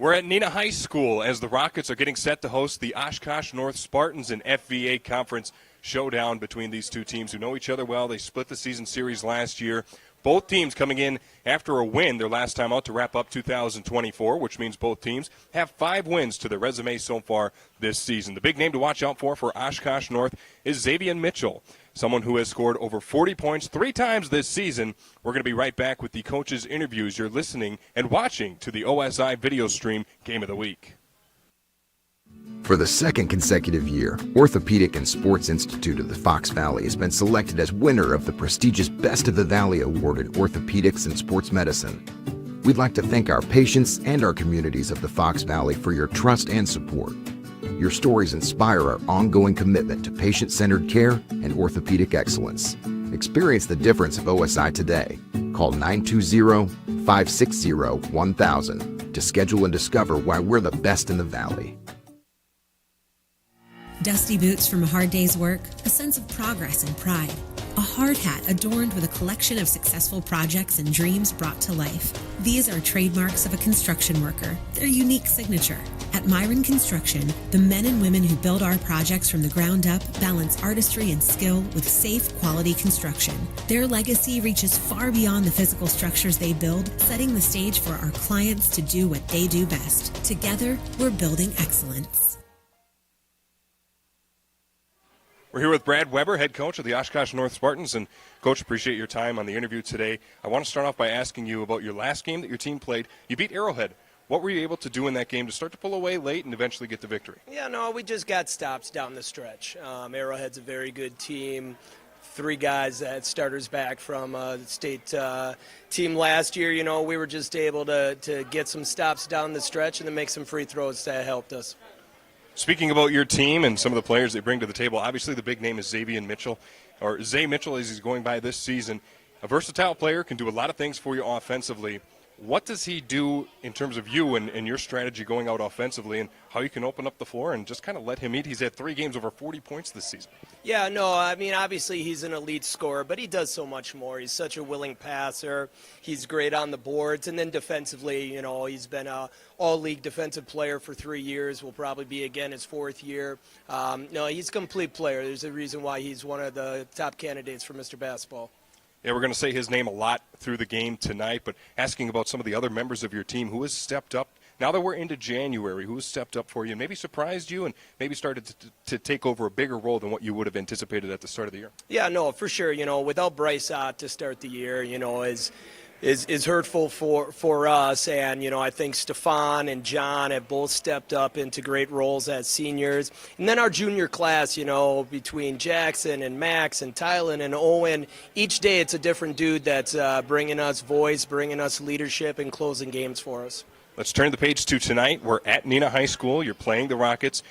We're at Neenah High School as the Rockets are getting set to host the Oshkosh North Spartans in FVA Conference showdown between these two teams who know each other well. They split the season series last year. Both teams coming in after a win their last time out to wrap up 2024, which means both teams have 5 wins to their resume so far this season. The big name to watch out for Oshkosh North is Xavier Mitchell, someone who has scored over 40 points 3 times this season. We're going to be right back with the coaches' interviews. You're listening and watching to the OSI video stream Game of the Week. For the second consecutive year, Orthopedic Sports Institute of the Fox Valley has been selected as winner of the prestigious Best of the Valley Award in Orthopedics and Sports Medicine. We'd like to thank our patients and our communities of the Fox Valley for your trust and support. Your stories inspire our ongoing commitment to patient-centered care and orthopedic excellence. Experience the difference of OSI today. Call 920-560-1000 to schedule and discover why we're the best in the Valley. Dusty boots from a hard day's work, a sense of progress and pride. A hard hat adorned with a collection of successful projects and dreams brought to life. These are trademarks of a construction worker, their unique signature. At Myron Construction, the men and women who build our projects from the ground up balance artistry and skill with safe, quality construction. Their legacy reaches far beyond the physical structures they build, setting the stage for our clients to do what they do best. Together, we're building excellence. We're here with Brad Weber, head coach of the Oshkosh North Spartans. And, Coach, appreciate your time on the interview today. I want to start off by asking you about your last game that your team played. You beat Arrowhead. What were you able to do in that game to start to pull away late and eventually get the victory? Yeah, no, we just got stops down the stretch. Arrowhead's a very good team. 3 guys that starters back from the state team last year. You know, we were just able to get some stops down the stretch and then make some free throws that helped us. Speaking about your team and some of the players they bring to the table, obviously the big name is Xavier Mitchell, or Zay Mitchell as he's going by this season. A versatile player, can do a lot of things for you offensively. What does he do in terms of you and your strategy going out offensively and how you can open up the floor and just kind of let him eat? He's had 3 games over 40 points this season. Yeah, no, I mean, obviously he's an elite scorer, but he does so much more. He's such a willing passer. He's great on the boards. And then defensively, you know, he's been an all-league defensive player for 3 years. Will probably be, again, his 4th year. No, he's a complete player. There's a reason why he's one of the top candidates for Mr. Basketball. Yeah, we're going to say his name a lot through the game tonight, but asking about some of the other members of your team, who has stepped up, now that we're into January, who has stepped up for you and maybe surprised you and maybe started to take over a bigger role than what you would have anticipated at the start of the year? Yeah, no, for sure. You know, without Bryce Ott to start the year, you know, is hurtful for us. And, you know, I think Stefan and John have both stepped up into great roles as seniors. And then our junior class, you know, between Jackson and Max and Tylen and Owen, each day it's a different dude that's bringing us voice, bringing us leadership, and closing games for us. Let's turn the page to tonight. We're at Neenah High School. You're playing the Rockets.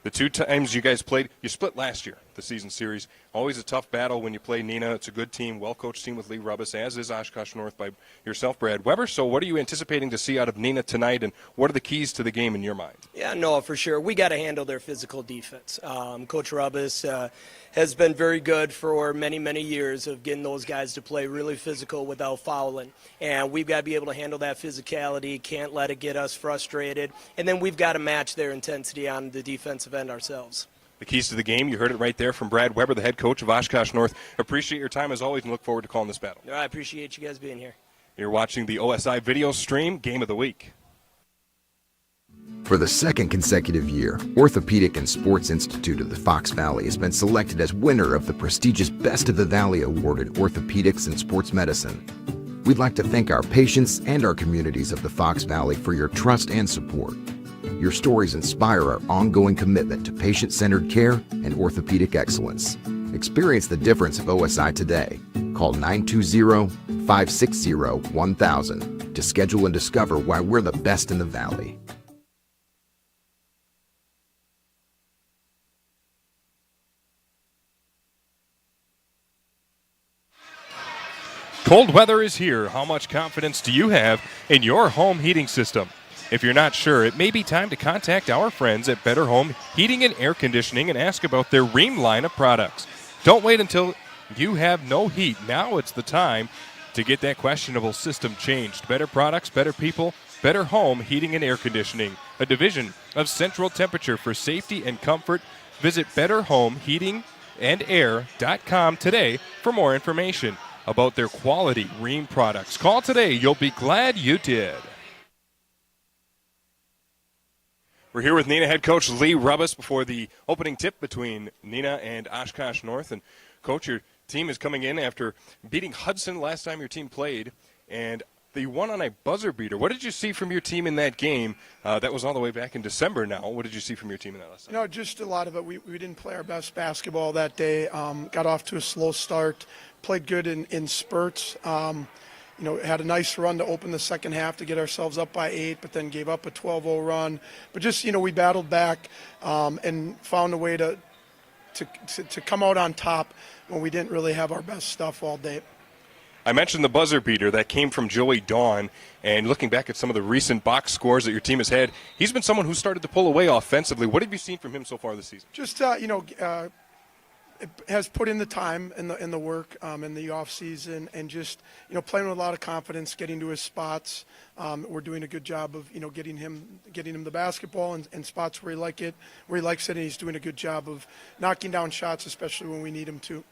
The 2 times you guys played, you split last year, the season series. Always a tough battle when you play Neenah. It's a good team, well-coached team with Lee Rubbis, as is Oshkosh North by yourself, Brad Weber. So what are you anticipating to see out of Neenah tonight, and what are the keys to the game in your mind? Yeah, no, for sure. We got to handle their physical defense. Coach Rubbis has been very good for many, many years of getting those guys to play really physical without fouling. And we've got to be able to handle that physicality, can't let it get us frustrated. And then we've got to match their intensity on the defensive end ourselves. The keys to the game, you heard it right there from Brad Weber, the head coach of Oshkosh North. Appreciate your time as always and look forward to calling this battle. I appreciate you guys being here. You're watching the OSI video stream, Game of the Week. For the second consecutive year, Orthopedic Sports Institute of the Fox Valley has been selected as winner of the prestigious Best of the Valley Award in Orthopedics and Sports Medicine. We'd like to thank our patients and our communities of the Fox Valley for your trust and support. Your stories inspire our ongoing commitment to patient-centered care and orthopedic excellence. Experience the difference of OSI today. Call 920-560-1000 to schedule and discover why we're the best in the Valley. Cold weather is here. How much confidence do you have in your home heating system? If you're not sure, it may be time to contact our friends at Better Home Heating and Air Conditioning and ask about their Ream line of products. Don't wait until you have no heat. Now it's the time to get that questionable system changed. Better products, better people, Better Home Heating and Air Conditioning, a division of Central Temperature for safety and comfort. Visit betterhomeheatingandair.com today for more information about their quality Rheem products. Call today. You'll be glad you did. We're here with Neenah head coach Lee Rubbis before the opening tip between Neenah and Oshkosh North. And, Coach, your team is coming in after beating Hudson last time your team played, and they won on a buzzer beater. What did you see from your team in that game? That was all the way back in December now. What did you see from your team in that last time? Just a lot of it. We didn't play our best basketball that day. Got off to a slow start. Played good in spurts. Had a nice run to open the second half to get ourselves up by 8, but then gave up a 12-0 run. But just, we battled back and found a way to come out on top when we didn't really have our best stuff all day. I mentioned the buzzer beater that came from Joey Dawn, and looking back at some of the recent box scores that your team has had, he's been someone who started to pull away offensively. What have you seen from him so far this season? Just, it has put in the time and the work in the off season, and just playing with a lot of confidence, getting to his spots. We're doing a good job of getting him the basketball and spots where he likes it, and he's doing a good job of knocking down shots, especially when we need him to.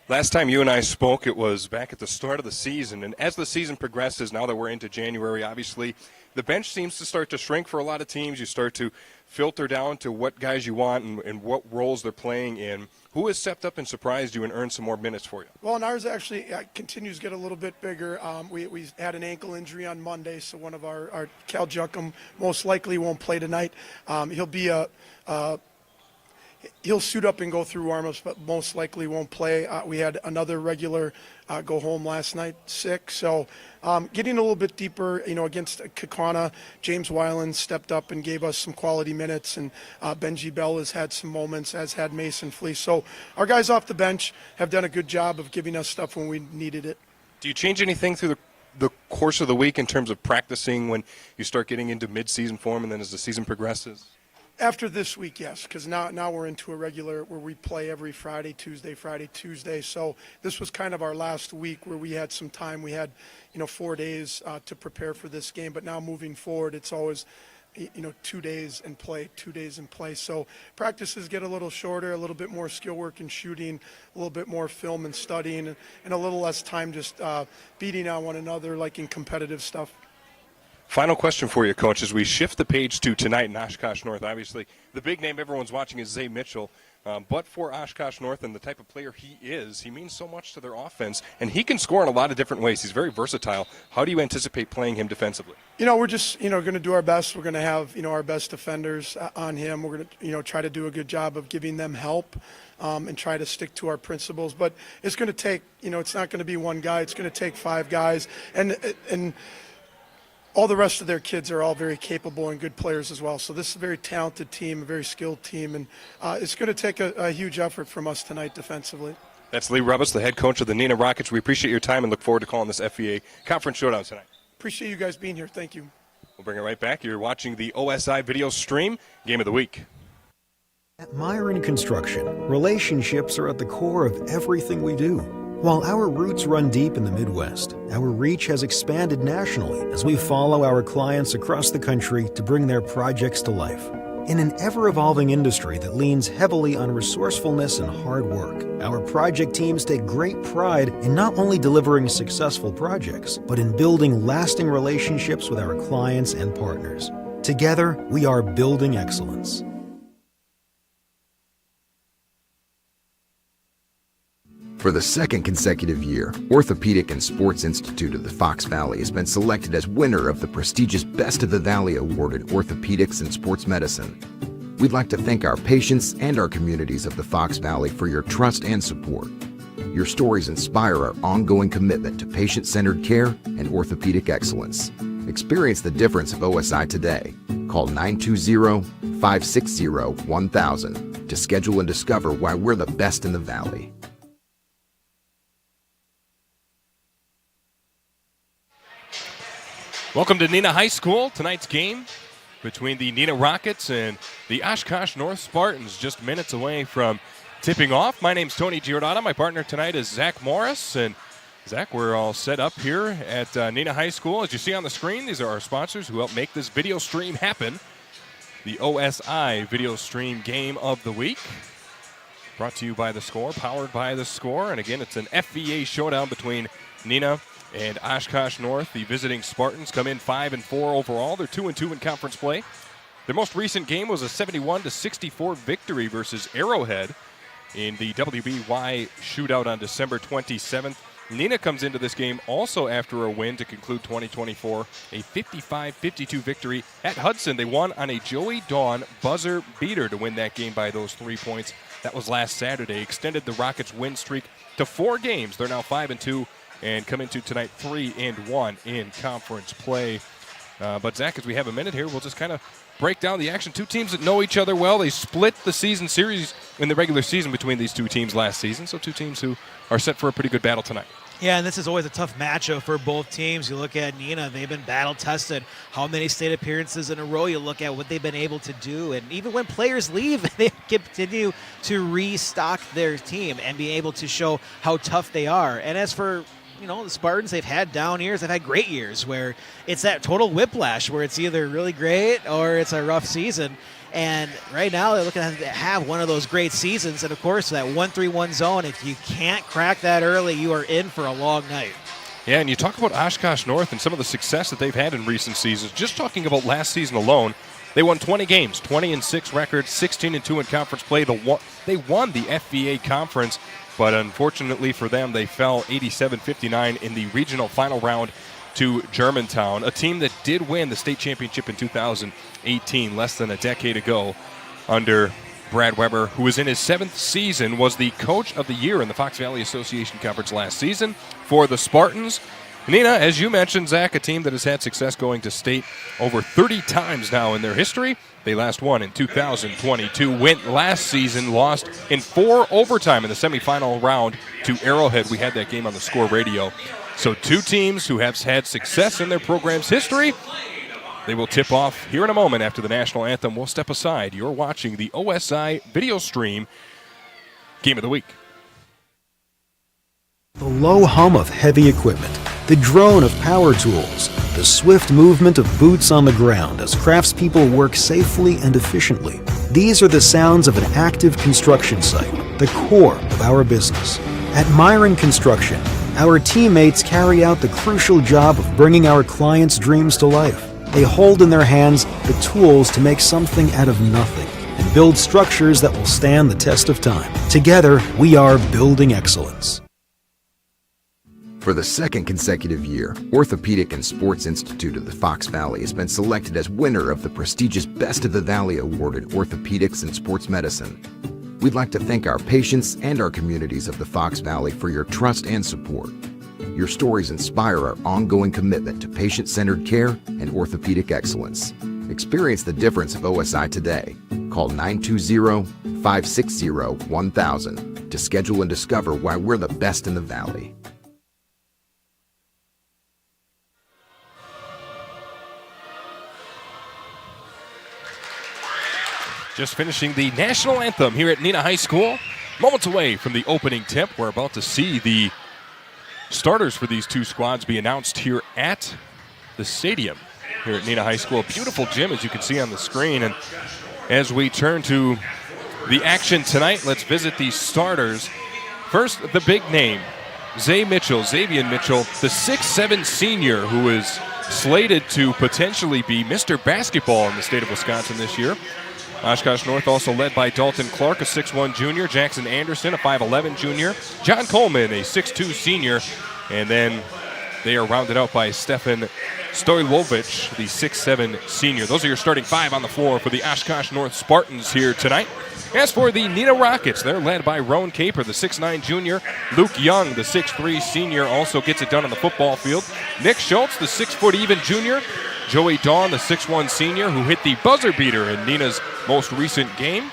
Last time you and I spoke, it was back at the start of the season, and as the season progresses, now that we're into January, obviously, the bench seems to start to shrink for a lot of teams. You start to filter down to what guys you want and what roles they're playing in. Who has stepped up and surprised you and earned some more minutes for you? Well, and ours actually continues to get a little bit bigger. We had an ankle injury on Monday, so one of our Cal Juckum most likely won't play tonight. He'll be he'll suit up and go through warm-ups, but most likely won't play. We had another regular go home last night, sick. So getting a little bit deeper, against Kekwana, James Weiland stepped up and gave us some quality minutes, and Benji Bell has had some moments, as had Mason Fleece. So our guys off the bench have done a good job of giving us stuff when we needed it. Do you change anything through the course of the week in terms of practicing when you start getting into mid-season form and then as the season progresses? After this week, yes, because now we're into a regular where we play every Friday, Tuesday. So this was kind of our last week where we had some time. We had, 4 days to prepare for this game. But now moving forward, it's always, 2 days and play, 2 days and play. So practices get a little shorter, a little bit more skill work and shooting, a little bit more film and studying, and a little less time just beating on one another like in competitive stuff. Final question for you, Coach, as we shift the page to tonight in Oshkosh North. Obviously, the big name everyone's watching is Zay Mitchell. But for Oshkosh North and the type of player he is, he means so much to their offense, and he can score in a lot of different ways. He's very versatile. How do you anticipate playing him defensively? We're just, going to do our best. We're going to have, our best defenders on him. We're going to, try to do a good job of giving them help and try to stick to our principles. But it's going to take, it's not going to be one guy. It's going to take 5 guys. And all the rest of their kids are all very capable and good players as well. So this is a very talented team, a very skilled team, and it's going to take a huge effort from us tonight defensively. That's Lee Rubbis, the head coach of the Neenah Rockets. We appreciate your time and look forward to calling this FVA Conference Showdown tonight. Appreciate you guys being here. Thank you. We'll bring it right back. You're watching the OSI video stream, Game of the Week. At Myron Construction, relationships are at the core of everything we do. While our roots run deep in the Midwest, our reach has expanded nationally as we follow our clients across the country to bring their projects to life. In an ever-evolving industry that leans heavily on resourcefulness and hard work, our project teams take great pride in not only delivering successful projects, but in building lasting relationships with our clients and partners. Together, we are building excellence. For the second consecutive year, Orthopedic and Sports Institute of the Fox Valley has been selected as winner of the prestigious Best of the Valley Award in Orthopedics and Sports Medicine. We'd like to thank our patients and our communities of the Fox Valley for your trust and support. Your stories inspire our ongoing commitment to patient-centered care and orthopedic excellence. Experience the difference of OSI today. Call 920-560-1000 to schedule and discover why we're the best in the Valley. Welcome to Neenah High School. Tonight's game between the Neenah Rockets and the Oshkosh North Spartans, just minutes away from tipping off. My name's Tony Giordano. My partner tonight is Zach Morris, and Zach, we're all set up here at Neenah High School. As you see on the screen, these are our sponsors who help make this video stream happen. The OSI Video Stream Game of the Week. Brought to you by The Score, powered by The Score. And again, it's an FVA showdown between Neenah and Oshkosh North. The visiting Spartans come in 5-4 overall. They're 2-2 in conference play. Their most recent game was a 71-64 victory versus Arrowhead in the WBY shootout on December 27th. Neenah comes into this game also after a win to conclude 2024, a 55-52 victory at Hudson. They won on a Joey Dawn buzzer beater to win that game by those 3 points. That was last Saturday. Extended the Rockets' win streak to 4 games. They're now 5-2 and come into tonight 3-1 in conference play. But Zach, as we have a minute here, we'll just kind of break down the action. Two teams that know each other well. They split the season series in the regular season between these two teams last season. So two teams who are set for a pretty good battle tonight. Yeah, and this is always a tough matchup for both teams. You look at Neenah, they've been battle-tested. How many state appearances in a row? You look at what they've been able to do. And even when players leave, they continue to restock their team and be able to show how tough they are. And as for the Spartans, they've had down years, they've had great years where it's that total whiplash where it's either really great or it's a rough season. And right now they're looking to have one of those great seasons. And, of course, that 1-3-1 zone, if you can't crack that early, you are in for a long night. Yeah, and you talk about Oshkosh North and some of the success that they've had in recent seasons. Just talking about last season alone, they won 20 games, 20-6 record, 16-2 in conference play. They won the FVA conference, but unfortunately for them, they fell 87-59 in the regional final round to Germantown, a team that did win the state championship in 2018, less than a decade ago, under Brad Weber, who was in his 7th season, was the coach of the year in the Fox Valley Association Conference last season for the Spartans. Neenah, as you mentioned, Zach, a team that has had success going to state over 30 times now in their history. They last won in 2022, went last season, lost in 4 overtime in the semifinal round to Arrowhead. We had that game on the Score radio. So two teams who have had success in their program's history. They will tip off here in a moment after the national anthem. We'll step aside. You're watching the OSI Video Stream Game of the Week. The low hum of heavy equipment, the drone of power tools, the swift movement of boots on the ground as craftspeople work safely and efficiently. These are the sounds of an active construction site, the core of our business. At Myron Construction, our teammates carry out the crucial job of bringing our clients' dreams to life. They hold in their hands the tools to make something out of nothing and build structures that will stand the test of time. Together, we are building excellence. For the 2nd consecutive year, Orthopedic and Sports Institute of the Fox Valley has been selected as winner of the prestigious Best of the Valley Award in Orthopedics and Sports Medicine. We'd like to thank our patients and our communities of the Fox Valley for your trust and support. Your stories inspire our ongoing commitment to patient-centered care and orthopedic excellence. Experience the difference of OSI today. Call 920-560-1000 to schedule and discover why we're the best in the Valley. Just finishing the national anthem here at Neenah High School. Moments away from the opening tip. We're about to see the starters for these two squads be announced here at the stadium here at Neenah High School. A beautiful gym, as you can see on the screen. And as we turn to the action tonight, let's visit the starters. First, the big name, Xavier Mitchell, the 6'7" senior who is slated to potentially be Mr. Basketball in the state of Wisconsin this year. Oshkosh North also led by Dalton Clark, a 6'1 junior, Jackson Anderson, a 5'11 junior, John Coleman, a 6'2 senior, and then they are rounded out by Stefan Stojlovic, the 6'7 senior. Those are your starting 5 on the floor for the Oshkosh North Spartans here tonight. As for the Neenah Rockets, they're led by Roan Caper, the 6'9 junior, Luke Young, the 6'3 senior, also gets it done on the football field, Nick Schultz, the 6' even junior, Joey Dawn, the 6'1 senior, who hit the buzzer beater in Neenah's most recent game.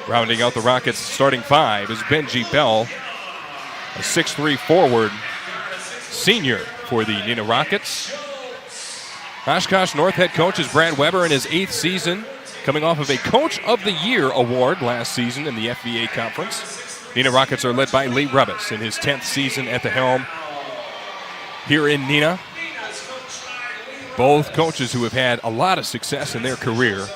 Rounding out the Rockets' starting 5 is Benji Bell, a 6'3 forward senior for the Neenah Rockets. Oshkosh North head coach is Brad Weber in his 8th season, coming off of a Coach of the Year award last season in the FVA Conference. Neenah Rockets are led by Lee Rubis in his 10th season at the helm. here in Neenah. Both coaches who have had a lot of success in their career.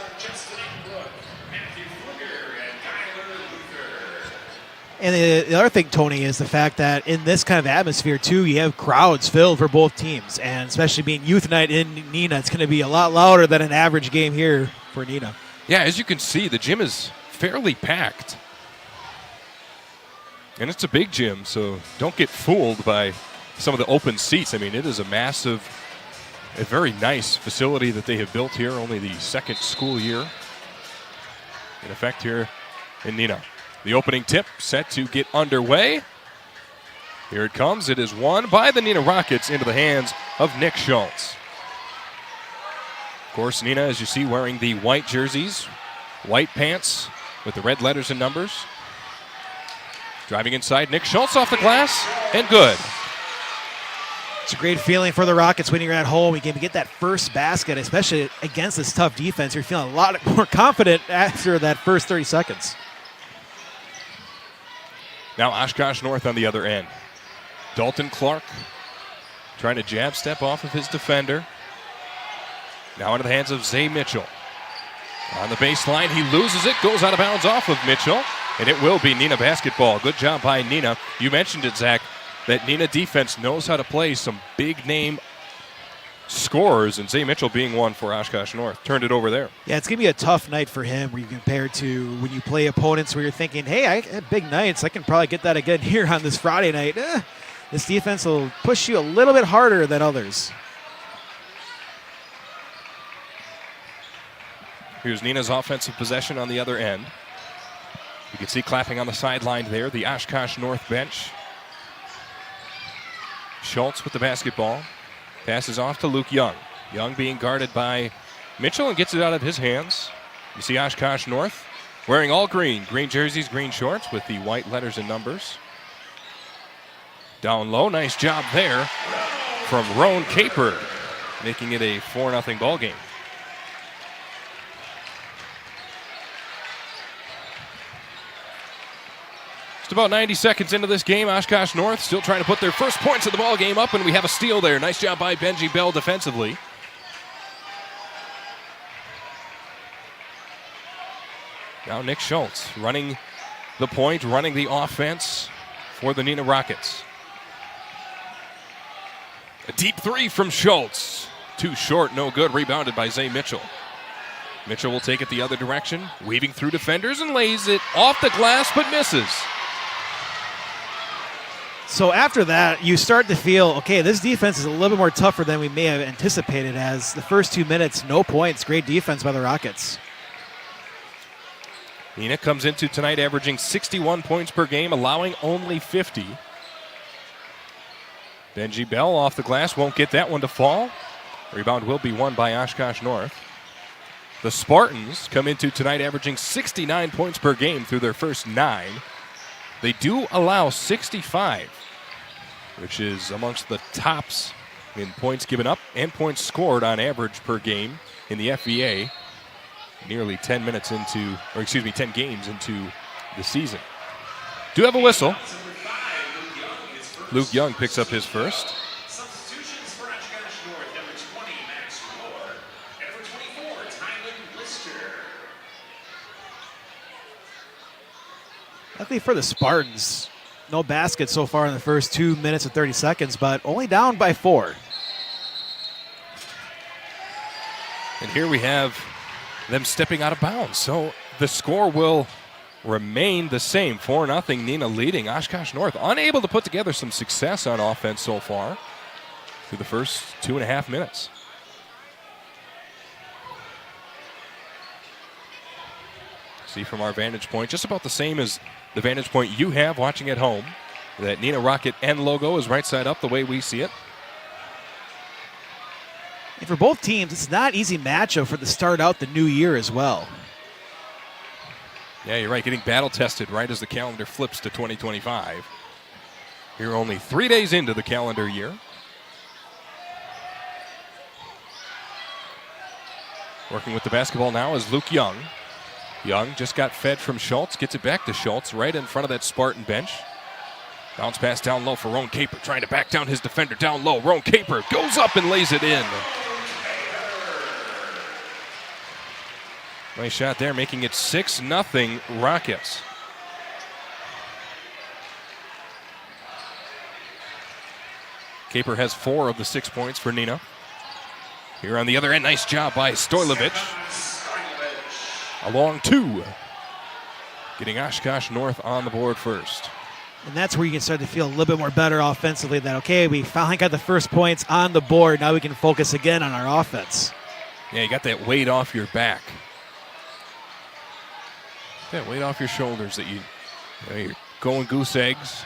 And the other thing, Tony, is the fact that in this kind of atmosphere, too, you have crowds filled for both teams. And especially being youth night in Neenah, it's going to be a lot louder than an average game here for Neenah. Yeah, as you can see, the gym is fairly packed. And it's a big gym, so don't get fooled by some of the open seats. I mean, it is a very nice facility that they have built here, only the second school year in effect here in Neenah. The opening tip set to get underway. Here it comes. It is won by the Neenah Rockets into the hands of Nick Schultz. Of course, Neenah, as you see, wearing the white jerseys, white pants with the red letters and numbers. Driving inside, Nick Schultz off the glass, and good. It's a great feeling for the Rockets when you're at home. You can get that first basket, especially against this tough defense. You're feeling a lot more confident after that first 30 seconds. Now Oshkosh North on the other end. Dalton Clark trying to jab step off of his defender. Now into the hands of Zay Mitchell. On the baseline, he loses it, goes out of bounds off of Mitchell, and it will be Neenah basketball. Good job by Neenah. You mentioned it, Zach, that Neenah defense knows how to play some big-name scorers, and Zay Mitchell being one for Oshkosh North. Turned it over there. Yeah, it's going to be a tough night for him when you compare to when you play opponents where you're thinking, hey, I had big nights. I can probably get that again here on this Friday night. This defense will push you a little bit harder than others. Here's Neenah's offensive possession on the other end. You can see clapping on the sideline there, the Oshkosh North bench. Schultz with the basketball. Passes off to Luke Young. Young being guarded by Mitchell and gets it out of his hands. You see Oshkosh North wearing all green. Green jerseys, green shorts with the white letters and numbers. Down low, nice job there from Roan Caper, making it a 4-0 ball game. Just about 90 seconds into this game, Oshkosh North still trying to put their first points of the ball game up, and we have a steal there. Nice job by Benji Bell defensively. Now Nick Schultz running the point, running the offense for the Neenah Rockets. A deep three from Schultz. Too short, no good. Rebounded by Zay Mitchell. Mitchell will take it the other direction, weaving through defenders and lays it off the glass, but misses. So after that, you start to feel, okay, this defense is a little bit more tougher than we may have anticipated, as the first 2 minutes, no points, great defense by the Rockets. Neenah comes into tonight averaging 61 points per game, allowing only 50. Benji Bell off the glass, won't get that one to fall. Rebound will be won by Oshkosh North. The Spartans come into tonight averaging 69 points per game through their first 9. They do allow 65, which is amongst the tops in points given up and points scored on average per game in the FVA. Nearly 10 games into the season. Do have a whistle. Luke Young picks up his first. Substitutions for Oshkosh North, number 20, Max Moore, and number 24, Tylen Lister. Luckily for the Spartans, no basket so far in the first 2 minutes and 30 seconds, but only down by 4. And here we have them stepping out of bounds. So the score will remain the same. 4-0, Neenah leading. Oshkosh North unable to put together some success on offense so far through the first 2.5 minutes. See from our vantage point, just about the same as the vantage point you have watching at home. That Neenah Rocket N logo is right side up the way we see it. And for both teams, it's not an easy matchup for the start out the new year as well. Yeah, you're right. Getting battle tested right as the calendar flips to 2025. Here only 3 days into the calendar year. Working with the basketball now is Luke Young. Young just got fed from Schultz, gets it back to Schultz right in front of that Spartan bench. Bounce pass down low for Roan Caper, trying to back down his defender down low. Roan Caper goes up and lays it in. Nice shot there, making it 6-0 Rockets. Caper has 4 of the 6 points for Neenah. Here on the other end, nice job by Stojlovic. A long 2. Getting Oshkosh North on the board first. And that's where you can start to feel a little bit more better offensively that, okay, we finally got the first points on the board. Now we can focus again on our offense. Yeah, you got that weight off your back. That weight off your shoulders that you're going goose eggs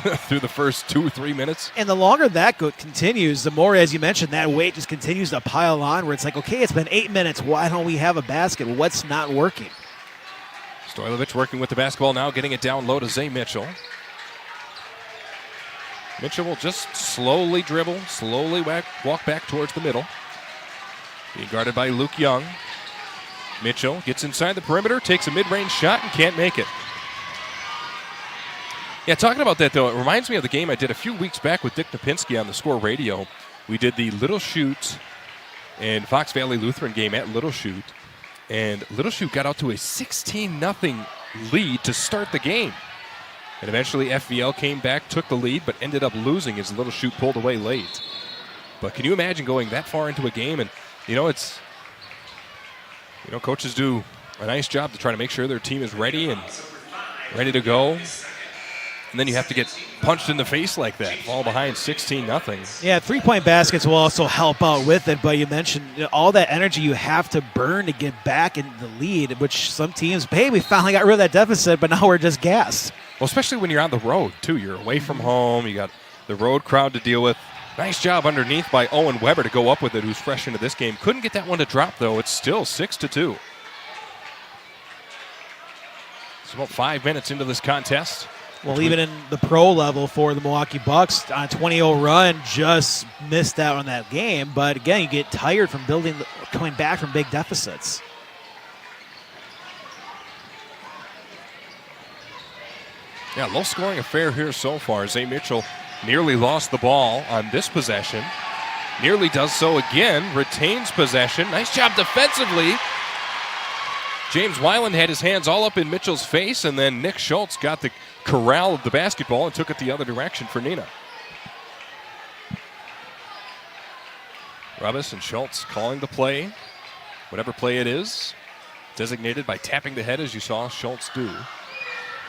through the first 2 or 3 minutes. And the longer that continues, the more, as you mentioned, that weight just continues to pile on where it's like, okay, it's been 8 minutes. Why don't we have a basket? What's not working? Stojlovic working with the basketball now, getting it down low to Zay Mitchell. Mitchell will just slowly dribble, slowly walk back towards the middle. Being guarded by Luke Young. Mitchell gets inside the perimeter, takes a mid-range shot, and can't make it. Yeah, talking about that, though, it reminds me of the game I did a few weeks back with Dick Napinski on the Score Radio. We did the Little Chute and Fox Valley Lutheran game at Little Chute, and Little Chute got out to a 16-0 lead to start the game. And eventually FVL came back, took the lead, but ended up losing as Little Chute pulled away late. But can you imagine going that far into a game? And, coaches do a nice job to try to make sure their team is ready and ready to go. And then you have to get punched in the face like that, fall behind 16-0. Yeah, 3-point baskets will also help out with it, but you mentioned all that energy you have to burn to get back in the lead, which some teams, hey, we finally got rid of that deficit, but now we're just gassed. Well, especially when you're on the road, too. You're away from home. You got the road crowd to deal with. Nice job underneath by Owen Weber to go up with it, who's fresh into this game. Couldn't get that one to drop, though. It's still 6-2. It's about 5 minutes into this contest. Well, even in the pro level for the Milwaukee Bucks, on a 20-0 run, just missed out on that game. But again, you get tired from coming back from big deficits. Yeah, low-scoring affair here so far. Zay Mitchell nearly lost the ball on this possession. Nearly does so again, retains possession. Nice job defensively. James Weiland had his hands all up in Mitchell's face, and then Nick Schultz got the corral of the basketball and took it the other direction for Neenah. Rubis and Schultz calling the play, whatever play it is, designated by tapping the head as you saw Schultz do.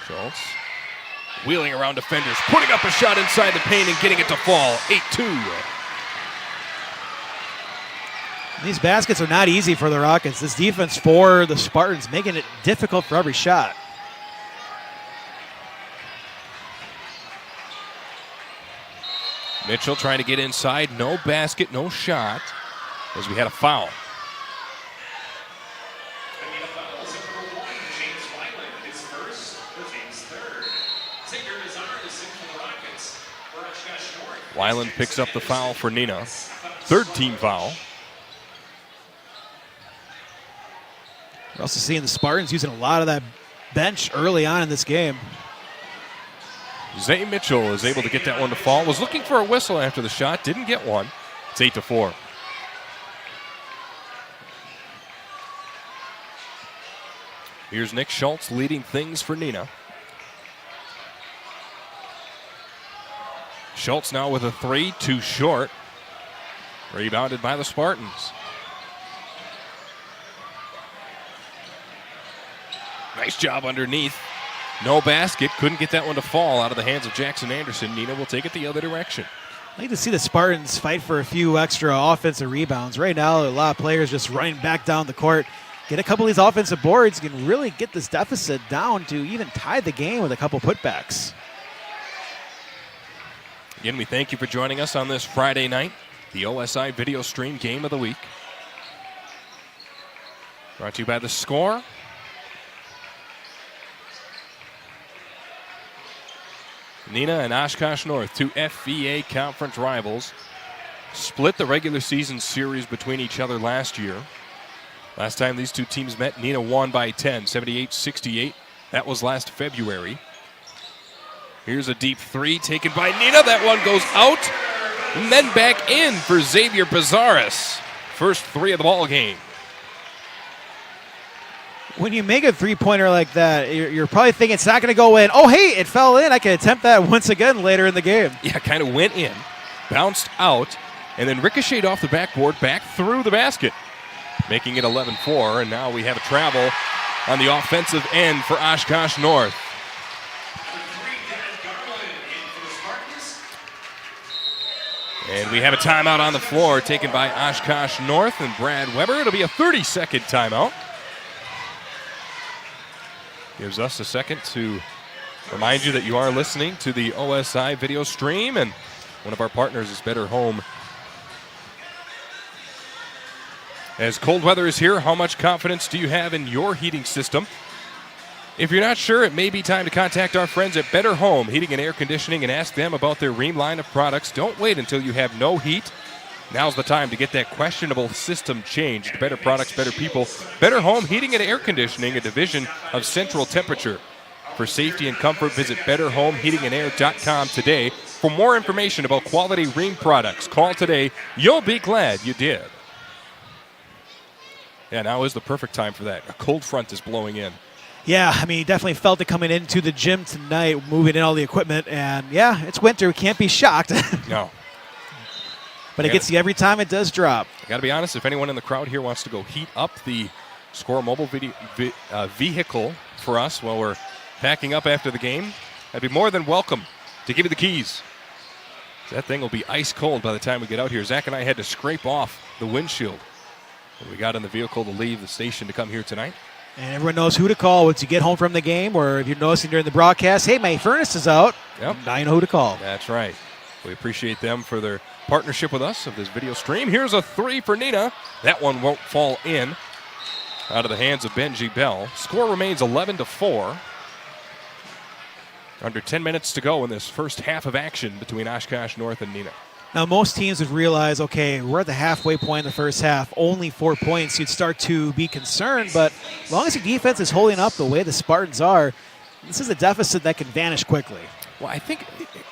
Schultz wheeling around defenders, putting up a shot inside the paint and getting it to fall. 8-2. These baskets are not easy for the Rockets. This defense for the Spartans making it difficult for every shot. Mitchell trying to get inside. No basket, no shot, as we had a foul. James Weiland, his first, the team's third. Xavier Nazar is in for the Rockets for Oshkosh North. Weiland picks up the foul for Neenah. Third team foul. We're also seeing the Spartans using a lot of that bench early on in this game. Zay Mitchell is able to get that one to fall. Was looking for a whistle after the shot, didn't get one. It's 8-4. Here's Nick Schultz leading things for Neenah. Schultz now with a 3, too short. Rebounded by the Spartans. Nice job underneath. No basket. Couldn't get that one to fall out of the hands of Jackson Anderson. Neenah will take it the other direction. I like to see the Spartans fight for a few extra offensive rebounds. Right now, a lot of players just running back down the court. Get a couple of these offensive boards. You can really get this deficit down to even tie the game with a couple putbacks. Again, we thank you for joining us on this Friday night, the OSI Video Stream Game of the Week. Brought to you by The Score. Neenah and Oshkosh North, two FVA conference rivals, split the regular season series between each other last year. Last time these two teams met, Neenah won by 10, 78-68. That was last February. Here's a deep three taken by Neenah. That one goes out. And then back in for Xavier Pizarris. First three of the ball game. When you make a three-pointer like that, you're probably thinking it's not going to go in. Oh, hey, it fell in. I can attempt that once again later in the game. Yeah, kind of went in, bounced out, and then ricocheted off the backboard back through the basket, making it 11-4. And now we have a travel on the offensive end for Oshkosh North. And we have a timeout on the floor taken by Oshkosh North and Brad Weber. It'll be a 30-second timeout. Gives us a second to remind you that you are listening to the OSI video stream, and one of our partners is Better Home. As cold weather is here, how much confidence do you have in your heating system? If you're not sure, it may be time to contact our friends at Better Home Heating and Air Conditioning and ask them about their Ream line of products. Don't wait until you have no heat. Now's the time to get that questionable system changed. Better products, better people. Better Home Heating and Air Conditioning, a division of Central Temperature. For safety and comfort, visit BetterHomeHeatingandAir.com today. For more information about quality Ream products, call today. You'll be glad you did. Yeah, now is the perfect time for that. A cold front is blowing in. Yeah, I mean, definitely felt it coming into the gym tonight, moving in all the equipment. And, yeah, it's winter. We can't be shocked. No. But it gets you every time it does drop. I got to be honest, if anyone in the crowd here wants to go heat up the Score mobile vehicle for us while we're packing up after the game, I'd be more than welcome to give you the keys. That thing will be ice cold by the time we get out here. Zach and I had to scrape off the windshield when we got in the vehicle to leave the station to come here tonight. And everyone knows who to call once you get home from the game, or if you're noticing during the broadcast, hey, my furnace is out. Yep. Now you know who to call. That's right. We appreciate them for their partnership with us of this video stream. Here's a three for Neenah. That one won't fall in. Out of the hands of Benji Bell. Score remains 11-4. Under 10 minutes to go in this first half of action between Oshkosh North and Neenah. Now, most teams would realize, okay, we're at the halfway point in the first half, only 4 points. You'd start to be concerned, but as long as your defense is holding up the way the Spartans are, this is a deficit that can vanish quickly. Well, I think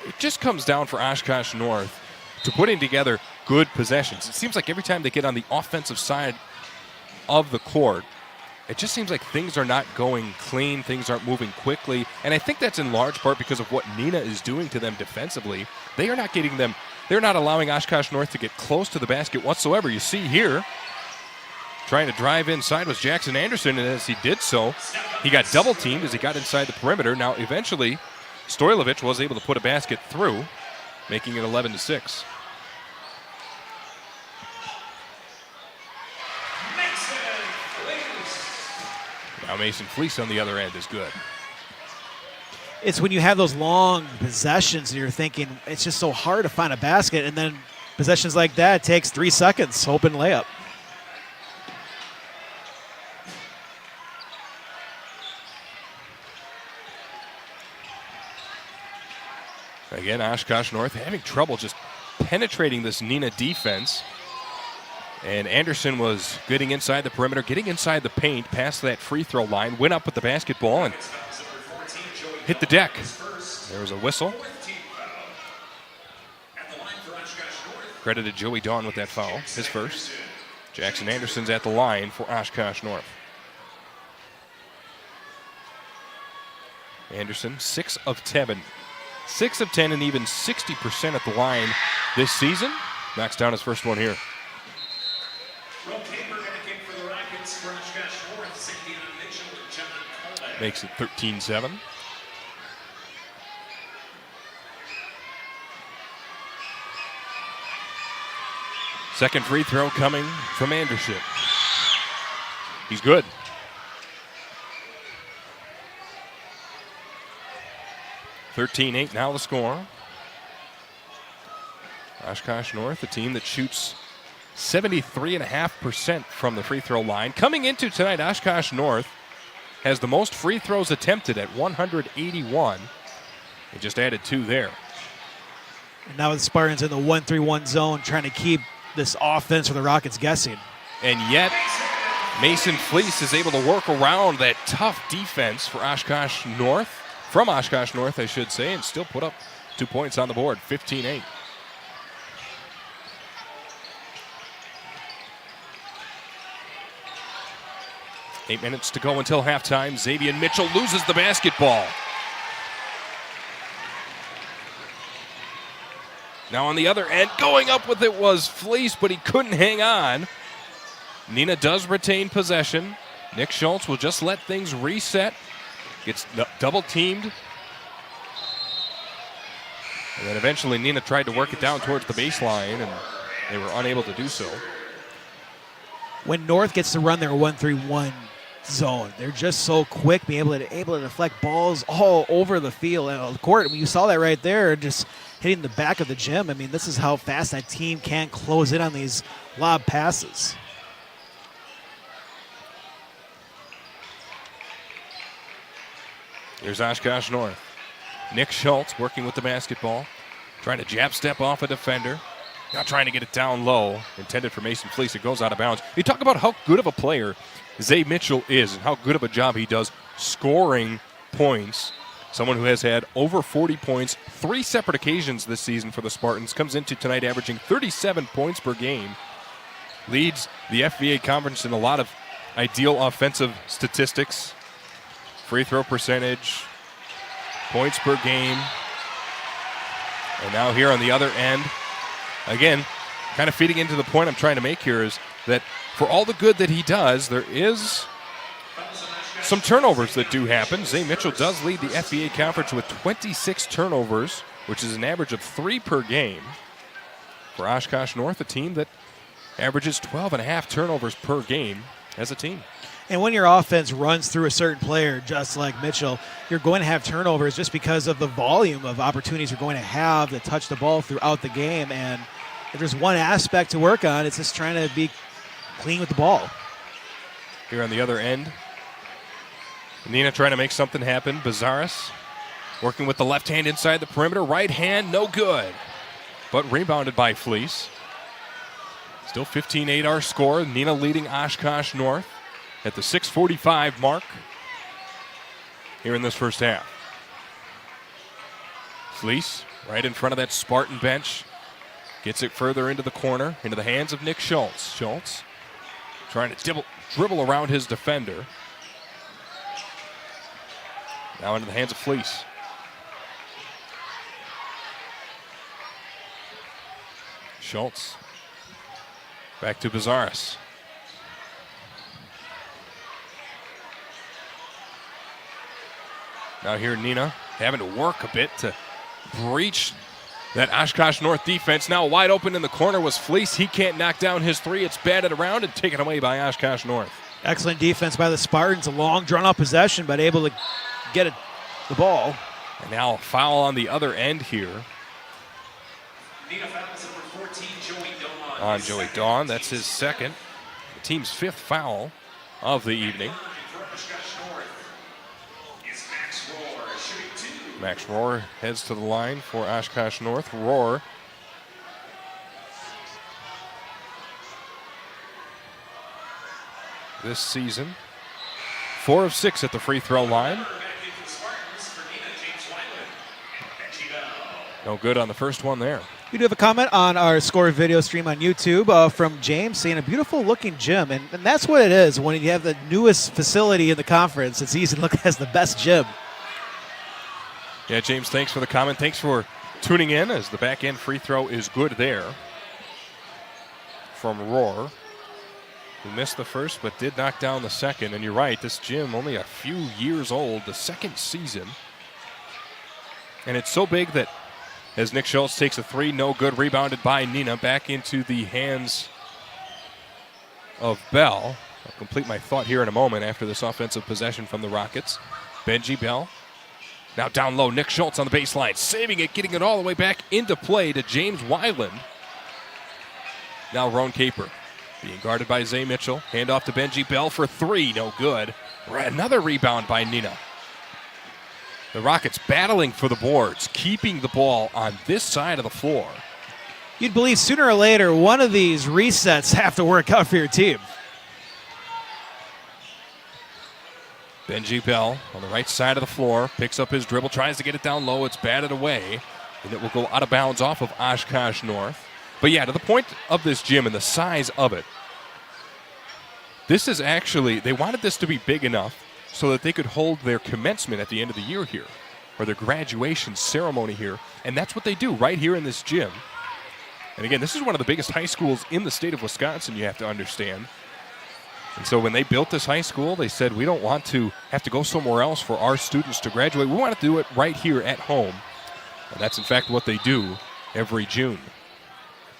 it just comes down for Oshkosh North to putting together good possessions. It seems like every time they get on the offensive side of the court, it just seems like things are not going clean, things aren't moving quickly, and I think that's in large part because of what Neenah is doing to them defensively. They are not getting them. They're not allowing Oshkosh North to get close to the basket whatsoever. You see here, trying to drive inside was Jackson Anderson, and as he did so, he got double-teamed as he got inside the perimeter. Now, eventually, Stoilovich was able to put a basket through, making it 11-6. Now Mason Fleece on the other end is good. It's when you have those long possessions and you're thinking it's just so hard to find a basket, and then possessions like that, it takes 3 seconds, open layup. Again, Oshkosh North having trouble just penetrating this Neenah defense. And Anderson was getting inside the perimeter, getting inside the paint, past that free throw line, went up with the basketball and hit the deck. There was a whistle. Credit to Joey Dawn with that foul, his first. Jackson Anderson's at the line for Oshkosh North. Anderson, 6 of 10. 6 of 10 and even 60% at the line this season. Knocks down his first one here. Makes it 13-7. Second free throw coming from Anderson. He's good. (13-8) now the score. Oshkosh North, a team that shoots 73.5% from the free throw line. Coming into tonight, Oshkosh North has the most free throws attempted at 181. They just added 2 there. And now the Spartans in the 1-3-1 zone trying to keep this offense for the Rockets guessing. And yet, Mason Fleece is able to work around that tough defense for Oshkosh North. from Oshkosh North, I should say, and still put up 2 points on the board, 15-8. Eight minutes to go until halftime. Xavier Mitchell loses the basketball. Now on the other end, going up with it was Fleece, but he couldn't hang on. Neenah does retain possession. Nick Schultz will just let things reset. Gets double teamed. And then eventually Neenah tried to work it down towards the baseline, and they were unable to do so. When North gets to run their 1-3-1 zone, they're just so quick, being able to deflect balls all over the field and the court. I mean, you saw that right there, just hitting the back of the gym. I mean, this is how fast that team can close in on these lob passes. Here's Oshkosh North. Nick Schultz working with the basketball, trying to jab step off a defender. Now trying to get it down low, intended for Mason Fleece. It goes out of bounds. You talk about how good of a player Zay Mitchell is and how good of a job he does scoring points. Someone who has had over 40 points 3 separate occasions this season for the Spartans. Comes into tonight averaging 37 points per game. Leads the FVA conference in a lot of ideal offensive statistics. Free throw percentage, points per game. And now here on the other end, again, kind of feeding into the point I'm trying to make here is that for all the good that he does, there is some turnovers that do happen. Zay Mitchell does lead the FBA conference with 26 turnovers, which is an average of 3 per game. For Oshkosh North, a team that averages 12.5 turnovers per game as a team. And when your offense runs through a certain player, just like Mitchell, you're going to have turnovers just because of the volume of opportunities you're going to have to touch the ball throughout the game. And if there's one aspect to work on, it's just trying to be clean with the ball. Here on the other end, Neenah trying to make something happen. Bazaris working with the left hand inside the perimeter. Right hand, no good. But rebounded by Fleece. Still 15-8 our score. Neenah leading Oshkosh North at the 6:45 mark here in this first half. Fleece right in front of that Spartan bench. Gets it further into the corner, into the hands of Nick Schultz. Schultz trying to dribble around his defender. Now into the hands of Fleece. Schultz back to Bazaris. Now here Neenah having to work a bit to breach that Oshkosh North defense. Now wide open in the corner was Fleece. He can't knock down his three. It's batted around and taken away by Oshkosh North. Excellent defense by the Spartans. A long drawn-out possession, but able to get the ball. And now a foul on the other end here. Neenah fouls number 14, Joey Dawn. On Joey Dawn. That's his second. The team's 5th foul of the evening. For Oshkosh North is Max Rohr, shooting 2. Max Rohr heads to the line for Oshkosh North. Rohr this season 4 of 6 at the free throw line. No good on the first one there. We do have a comment on our score video stream on YouTube from James saying a beautiful looking gym. And that's what it is. When you have the newest facility in the conference, it's easy to look as the best gym. Yeah, James, thanks for the comment. Thanks for tuning in as the back end free throw is good there from Rohr, who missed the first but did knock down the second. And you're right, this gym only a few years old, the second season. And it's so big that as Nick Schultz takes a three, no good, rebounded by Neenah, back into the hands of Bell. I'll complete my thought here in a moment after this offensive possession from the Rockets. Benji Bell. Now down low, Nick Schultz on the baseline, saving it, getting it all the way back into play to James Weiland. Now Roan Caper being guarded by Zay Mitchell. Hand off to Benji Bell for 3, no good. Another rebound by Neenah. The Rockets battling for the boards, keeping the ball on this side of the floor. You'd believe sooner or later one of these resets have to work out for your team. Benji Bell on the right side of the floor, picks up his dribble, tries to get it down low. It's batted away, and it will go out of bounds off of Oshkosh North. But yeah, to the point of this gym and the size of it, this is actually, they wanted this to be big enough so that they could hold their commencement at the end of the year here, or their graduation ceremony here. And that's what they do right here in this gym. And again, this is one of the biggest high schools in the state of Wisconsin, you have to understand. And so when they built this high school, they said, we don't want to have to go somewhere else for our students to graduate. We want to do it right here at home. And that's, in fact, what they do every June.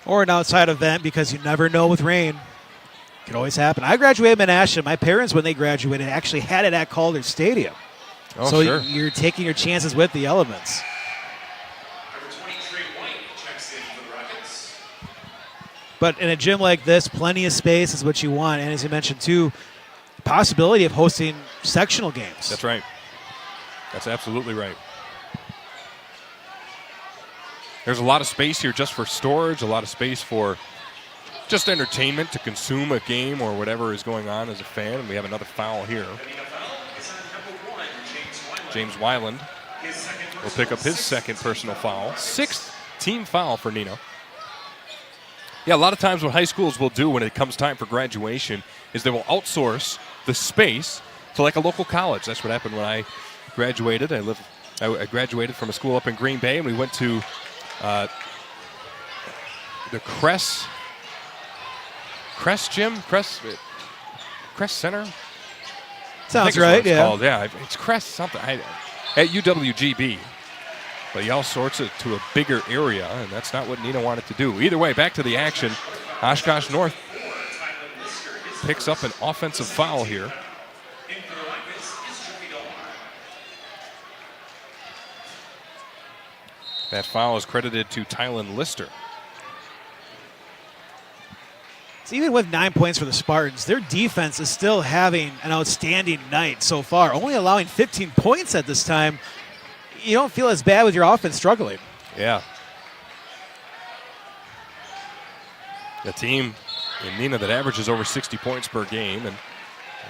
Or an outside event, because you never know with rain. It can always happen. I graduated in Ashland. My parents, when they graduated, actually had it at Calder Stadium. Oh, so sure. You're taking your chances with the elements. Number 23, White checks in for the Rockets. But in a gym like this, plenty of space is what you want. And as you mentioned, too, the possibility of hosting sectional games. That's right. That's absolutely right. There's a lot of space here just for storage, a lot of space for just entertainment to consume a game or whatever is going on as a fan. And we have another foul here. James Weiland will pick up his second personal foul. 6th team foul for Neenah. Yeah, a lot of times what high schools will do when it comes time for graduation is they will outsource the space to like a local college. That's what happened when I graduated. I graduated from a school up in Green Bay, and we went to the Crest Center. Sounds right, yeah. Called. Yeah, it's Crest something at UWGB. But he outsourced it to a bigger area, and that's not what Neenah wanted to do. Either way, back to the action. Oshkosh North picks up an offensive foul here. That foul is credited to Tylen Lister. So even with 9 points for the Spartans, their defense is still having an outstanding night so far, only allowing 15 points at this time. You don't feel as bad with your offense struggling. Yeah. The team in Neenah that averages over 60 points per game. And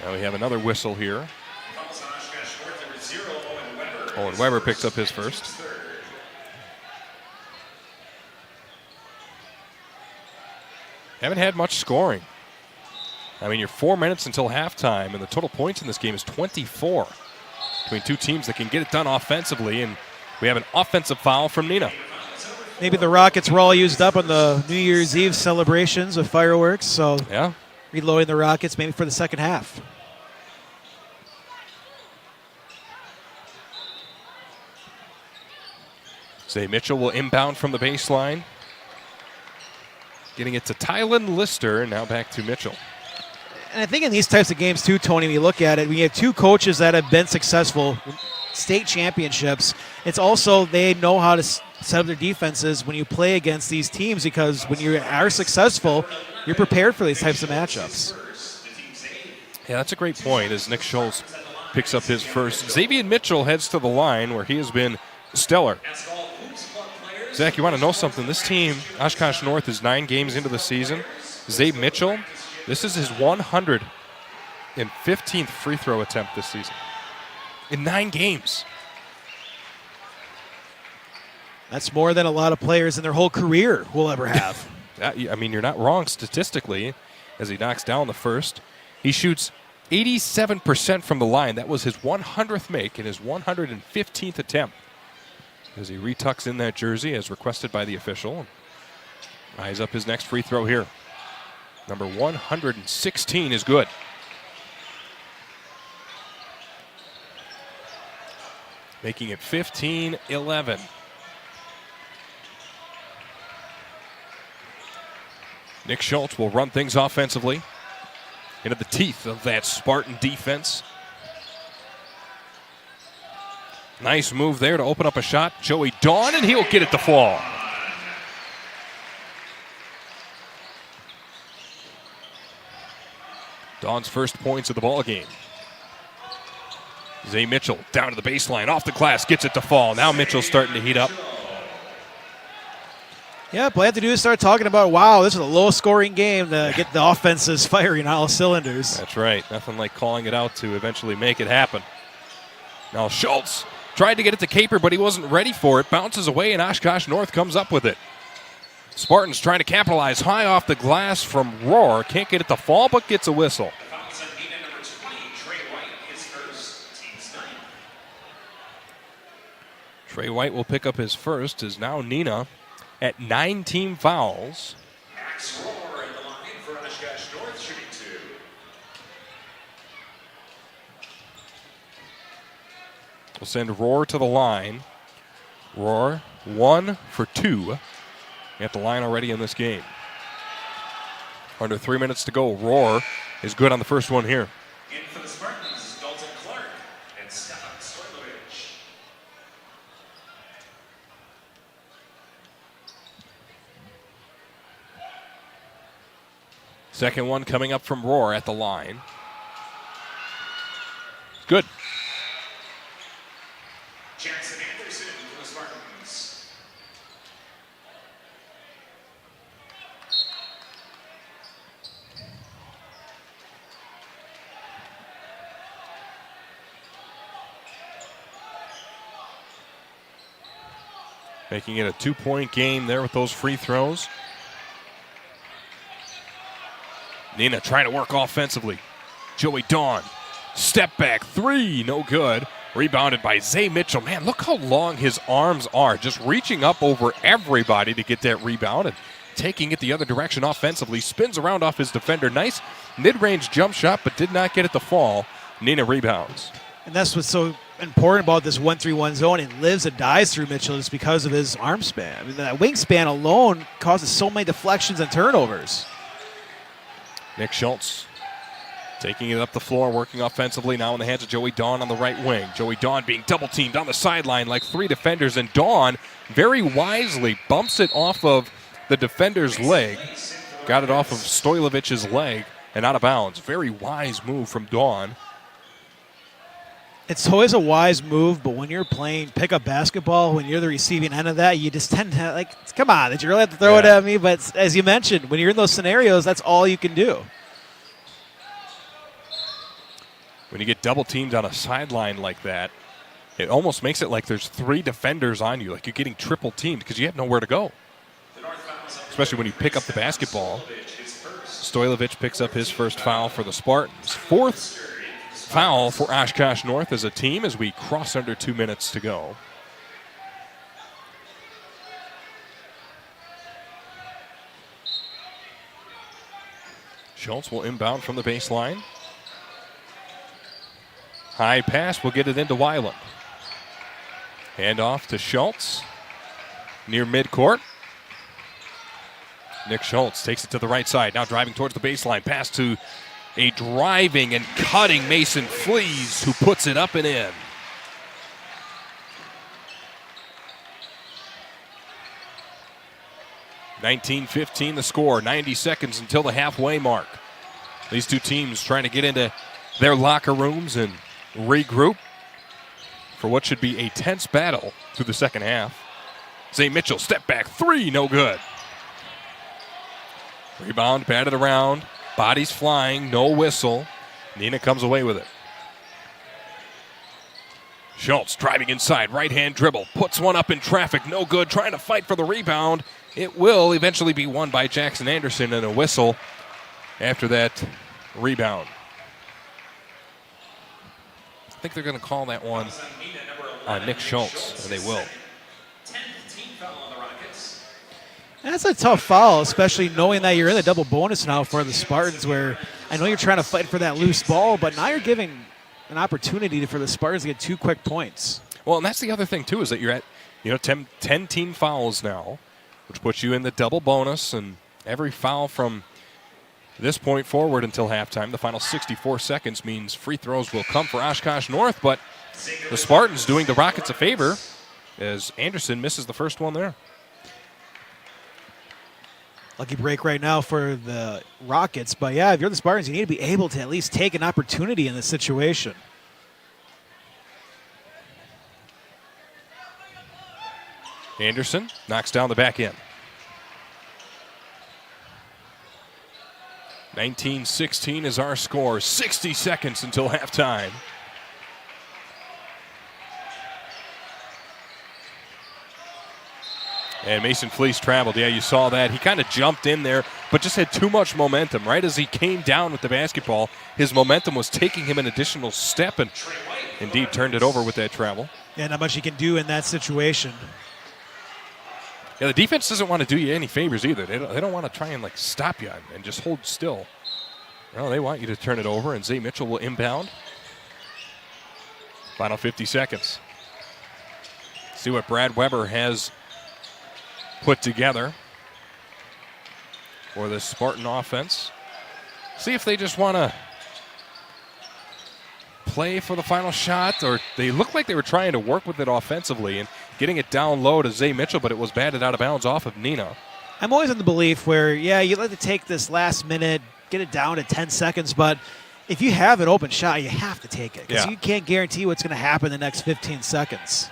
now we have another whistle here. Owen Weber picks up his first. Haven't had much scoring. I mean, you're 4 minutes until halftime, and the total points in this game is 24 between two teams that can get it done offensively, and we have an offensive foul from Neenah. Maybe the Rockets were all used up on the New Year's Eve celebrations with fireworks, so yeah, reloading the Rockets maybe for the second half. Zay Mitchell will inbound from the baseline. Getting it to Tylen Lister, and now back to Mitchell. And I think in these types of games too, Tony, when you look at it, we have two coaches that have been successful, state championships. It's also they know how to set up their defenses when you play against these teams, because when you are successful, you're prepared for these types of matchups. Yeah, that's a great point as Nick Schultz picks up his first. Xavier Mitchell heads to the line where he has been stellar. Zach, you want to know something? This team, Oshkosh North, is 9 games into the season. Zay Mitchell, this is his 115th free throw attempt this season. In 9 games. That's more than a lot of players in their whole career will ever have. I mean, you're not wrong statistically as he knocks down the first. He shoots 87% from the line. That was his 100th make and his 115th attempt. As he retucks in that jersey as requested by the official. Eyes up his next free throw here. Number 116 is good. Making it 15-11. Nick Schultz will run things offensively into the teeth of that Spartan defense. Nice move there to open up a shot. Joey Dawn, and he'll get it to fall. Dawn's first points of the ball game. Zay Mitchell down to the baseline, off the glass, gets it to fall. Now Mitchell's starting to heat up. Yeah, all you have to do is start talking about, wow, this is a low-scoring game to get the offenses firing on all cylinders. That's right. Nothing like calling it out to eventually make it happen. Now Schultz tried to get it to Caper, but he wasn't ready for it. Bounces away, and Oshkosh North comes up with it. Spartans trying to capitalize high off the glass from Rohr. Can't get it to fall, but gets a whistle. Fouls on Neenah, number 20. Trey White is first. Team's 9. Trey White will pick up his first, is now Neenah at 9 team fouls. Max Rohr in the line for Oshkosh North, shooting 2. We'll send Rohr to the line. Rohr 1 for 2 at the line already in this game. Under 3 minutes to go. Rohr is good on the first one here. In for the Spartans, Dalton Clark and Stefan Stoilovich. Second one coming up from Rohr at the line. Good. Jackson Anderson for the Spartans. Making it a 2-point game there with those free throws. Neenah trying to work offensively. Joey Dawn, step back 3, no good. Rebounded by Zay Mitchell. Man, look how long his arms are. Just reaching up over everybody to get that rebound and taking it the other direction offensively. Spins around off his defender. Nice mid-range jump shot, but did not get it to fall. Neenah rebounds. And that's what's so important about this 1-3-1 zone. It lives and dies through Mitchell just because of his arm span. I mean, that wingspan alone causes so many deflections and turnovers. Nick Schultz taking it up the floor, working offensively now in the hands of Joey Dawn on the right wing. Joey Dawn being double-teamed on the sideline like 3 defenders, and Dawn very wisely bumps it off of the defender's leg. Got it off of Stoilovich's leg and out of bounds. Very wise move from Dawn. It's always a wise move, but when you're playing pickup basketball, when you're the receiving end of that, you just tend to, like, come on, did you really have to throw it at me? But as you mentioned, when you're in those scenarios, that's all you can do. When you get double-teamed on a sideline like that, it almost makes it like there's 3 defenders on you, like you're getting triple-teamed because you have nowhere to go. Especially when you pick up the basketball. Stoilovich picks up his first foul for the Spartans. 4th foul for Oshkosh North as a team as we cross under 2 minutes to go. Schultz will inbound from the baseline. High pass will get it into Weiland. Hand off to Schultz near midcourt. Nick Schultz takes it to the right side. Now driving towards the baseline. Pass to a driving and cutting Mason Flees, who puts it up and in. (19-15) the score. 90 seconds until the halfway mark. These two teams trying to get into their locker rooms and regroup for what should be a tense battle through the second half. Zay Mitchell, step back 3, no good. Rebound, batted around, bodies flying, no whistle. Neenah comes away with it. Schultz driving inside, right-hand dribble, puts one up in traffic, no good, trying to fight for the rebound. It will eventually be won by Jackson Anderson, and a whistle after that rebound. I think they're going to call that one on Nick Schultz, and they will. That's a tough foul, especially knowing that you're in the double bonus now for the Spartans, where I know you're trying to fight for that loose ball, but now you're giving an opportunity for the Spartans to get 2 quick points. Well, and that's the other thing, too, is that you're at 10 team fouls now, which puts you in the double bonus, and every foul from this point forward until halftime, the final 64 seconds, means free throws will come for Oshkosh North, but the Spartans doing the Rockets a favor as Anderson misses the first one there. Lucky break right now for the Rockets, but yeah, if you're the Spartans, you need to be able to at least take an opportunity in this situation. Anderson knocks down the back end. 19-16 is our score. 60 seconds until halftime. And Mason Fleece traveled. Yeah, you saw that. He kind of jumped in there, but just had too much momentum. Right as he came down with the basketball, his momentum was taking him an additional step, and indeed turned it over with that travel. Yeah, not much he can do in that situation. Yeah, the defense doesn't want to do you any favors either. They don't want to try and stop you and just hold still. No, they want you to turn it over, and Zay Mitchell will inbound. Final 50 seconds. See what Brad Weber has put together for this Spartan offense. See if they just want to play for the final shot, or they look like they were trying to work with it offensively and getting it down low to Zay Mitchell, but it was batted out of bounds off of Neenah. I'm always in the belief where, yeah, you'd like to take this last minute, get it down to 10 seconds, but if you have an open shot, you have to take it because you can't guarantee what's going to happen in the next 15 seconds.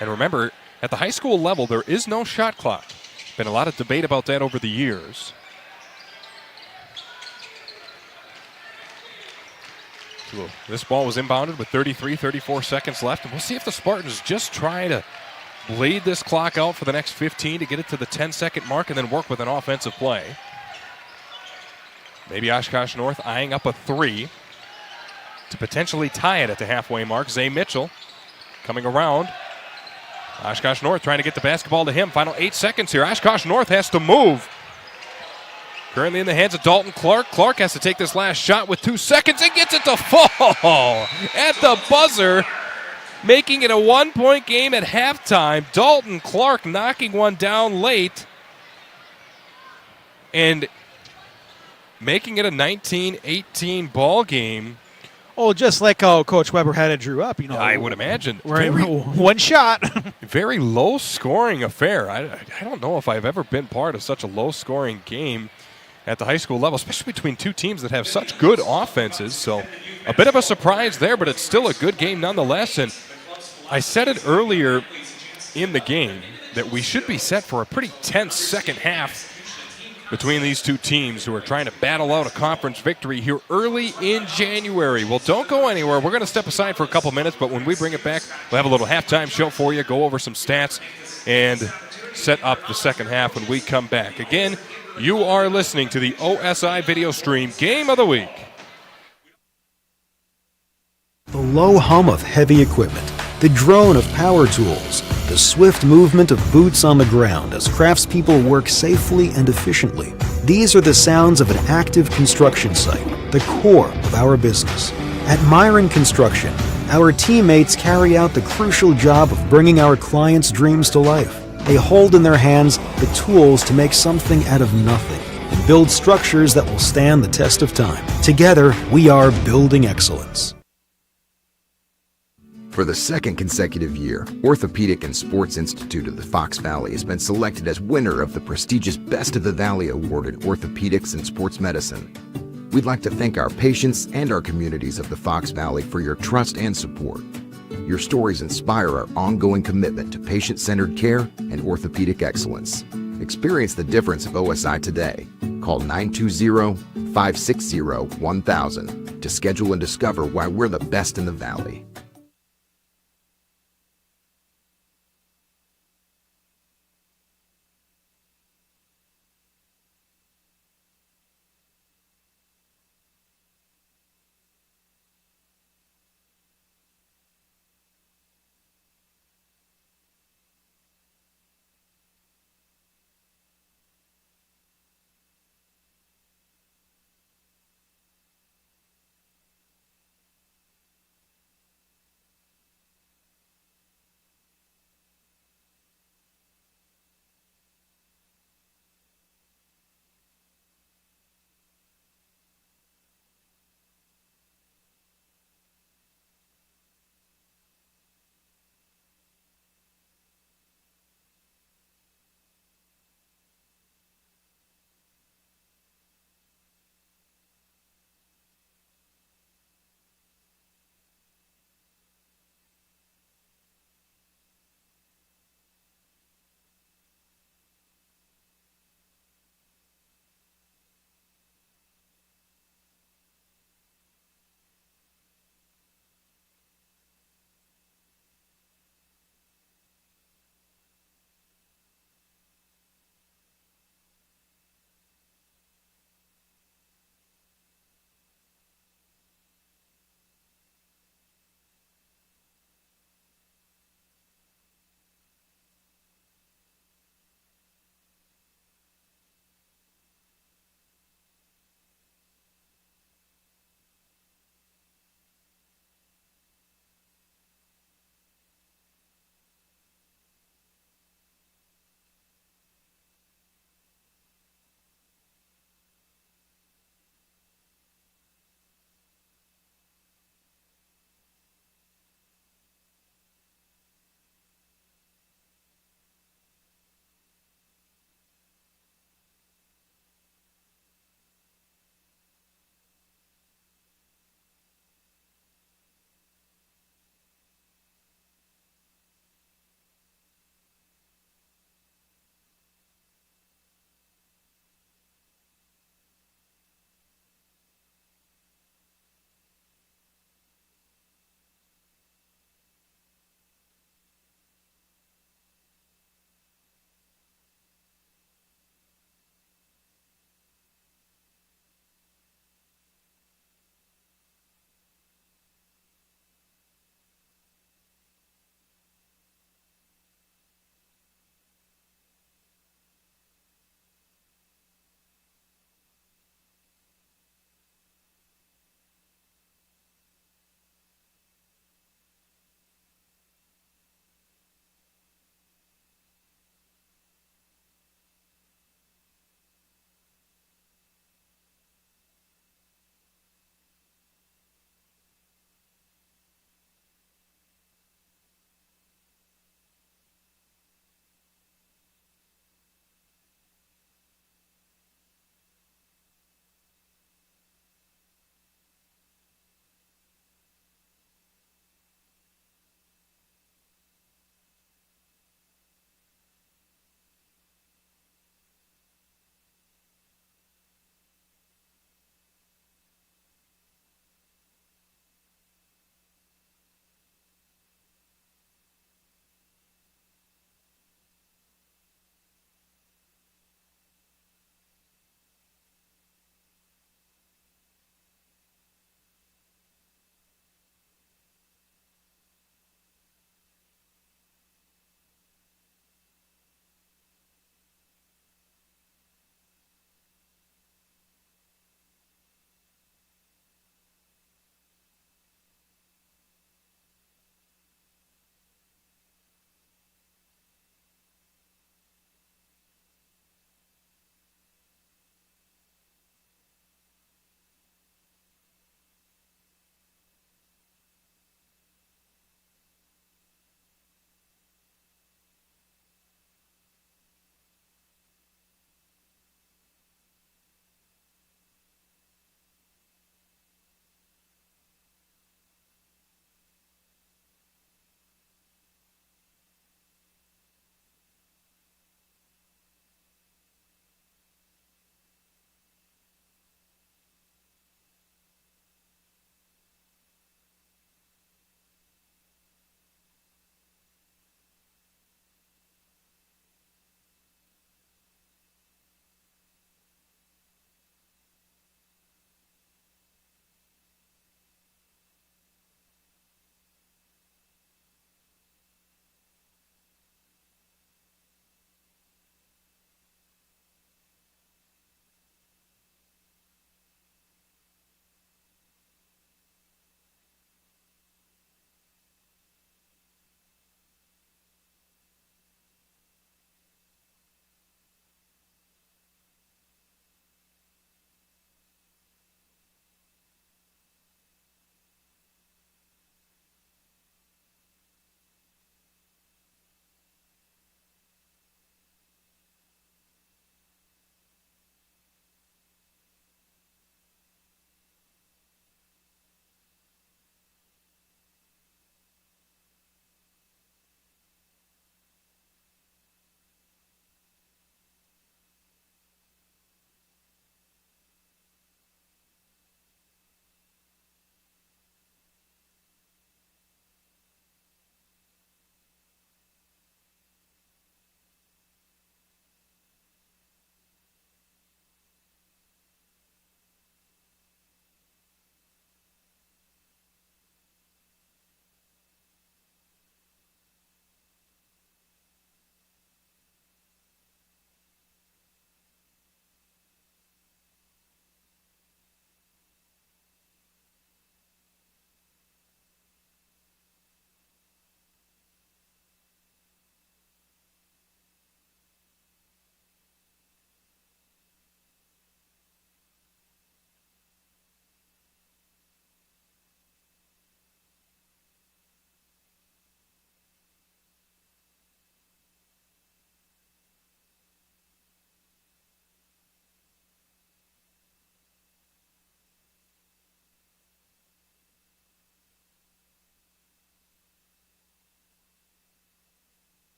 And remember, at the high school level, there is no shot clock. Been a lot of debate about that over the years. So this ball was inbounded with 34 seconds left, and we'll see if the Spartans just try to bleed this clock out for the next 15 to get it to the 10-second mark and then work with an offensive play. Maybe Oshkosh North eyeing up a 3 to potentially tie it at the halfway mark. Zay Mitchell coming around. Oshkosh North trying to get the basketball to him. Final 8 seconds here. Oshkosh North has to move. Currently in the hands of Dalton Clark. Clark has to take this last shot with 2 seconds and gets it to fall at the buzzer, making it a 1-point game at halftime. Dalton Clark knocking one down late and making it a 19-18 ball game. Oh, just like how Coach Weber had it drew up, I would imagine. One shot. Very low-scoring affair. I don't know if I've ever been part of such a low-scoring game at the high school level, especially between two teams that have such good offenses. So a bit of a surprise there, but it's still a good game nonetheless. And I said it earlier in the game that we should be set for a pretty tense second half between these two teams who are trying to battle out a conference victory here early in January. Well, don't go anywhere. We're going to step aside for a couple minutes, but when we bring it back, we'll have a little halftime show for you, go over some stats, and set up the second half when we come back. Again, you are listening to the OSI Video Stream Game of the Week. The low hum of heavy equipment, the drone of power tools, the swift movement of boots on the ground as craftspeople work safely and efficiently. These are the sounds of an active construction site, the core of our business. At Myron Construction, our teammates carry out the crucial job of bringing our clients' dreams to life. They hold in their hands the tools to make something out of nothing and build structures that will stand the test of time. Together, we are building excellence. For the second consecutive year, Orthopedic and Sports Institute of the Fox Valley has been selected as winner of the prestigious Best of the Valley Award in Orthopedics and Sports Medicine. We'd like to thank our patients and our communities of the Fox Valley for your trust and support. Your stories inspire our ongoing commitment to patient-centered care and orthopedic excellence. Experience the difference of OSI today. Call 920-560-1000 to schedule and discover why we're the best in the Valley.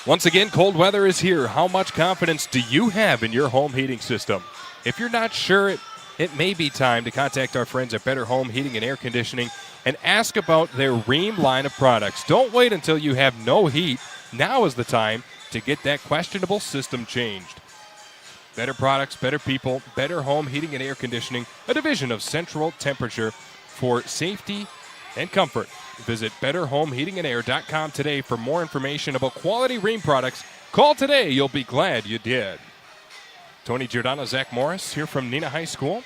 Once again, cold weather is here. How much confidence do you have in your home heating system? If you're not sure, it may be time to contact our friends at Better Home Heating and Air Conditioning and ask about their Rheem line of products. Don't wait until you have no heat. Now is the time to get that questionable system changed. Better products, better people, Better Home Heating and Air Conditioning, a division of Central Temperature for safety and comfort. Visit BetterHomeHeatingAndAir.com today for more information about quality Rheem products. Call today. You'll be glad you did. Tony Giordano, Zach Morris here from Neenah High School.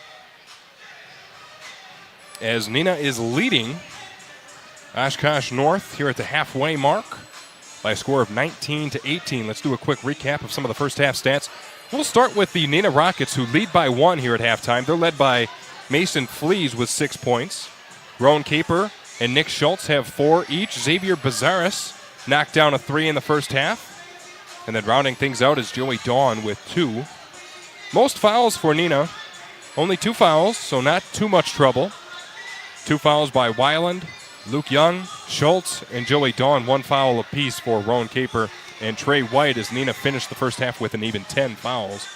As Neenah is leading Oshkosh North here at the halfway mark by a score of 19-18. Let's do a quick recap of some of the first half stats. We'll start with the Neenah Rockets, who lead by 1 here at halftime. They're led by Mason Flees with 6 points. Rowan Caper and Nick Schultz have 4 each. Xavier Bazaris knocked down a 3 in the first half. And then rounding things out is Joey Dawn with 2. Most fouls for Neenah. Only 2 fouls, so not too much trouble. 2 fouls by Weiland, Luke Young, Schultz, and Joey Dawn. 1 foul apiece for Rowan Caper and Trey White as Neenah finished the first half with an even 10 fouls.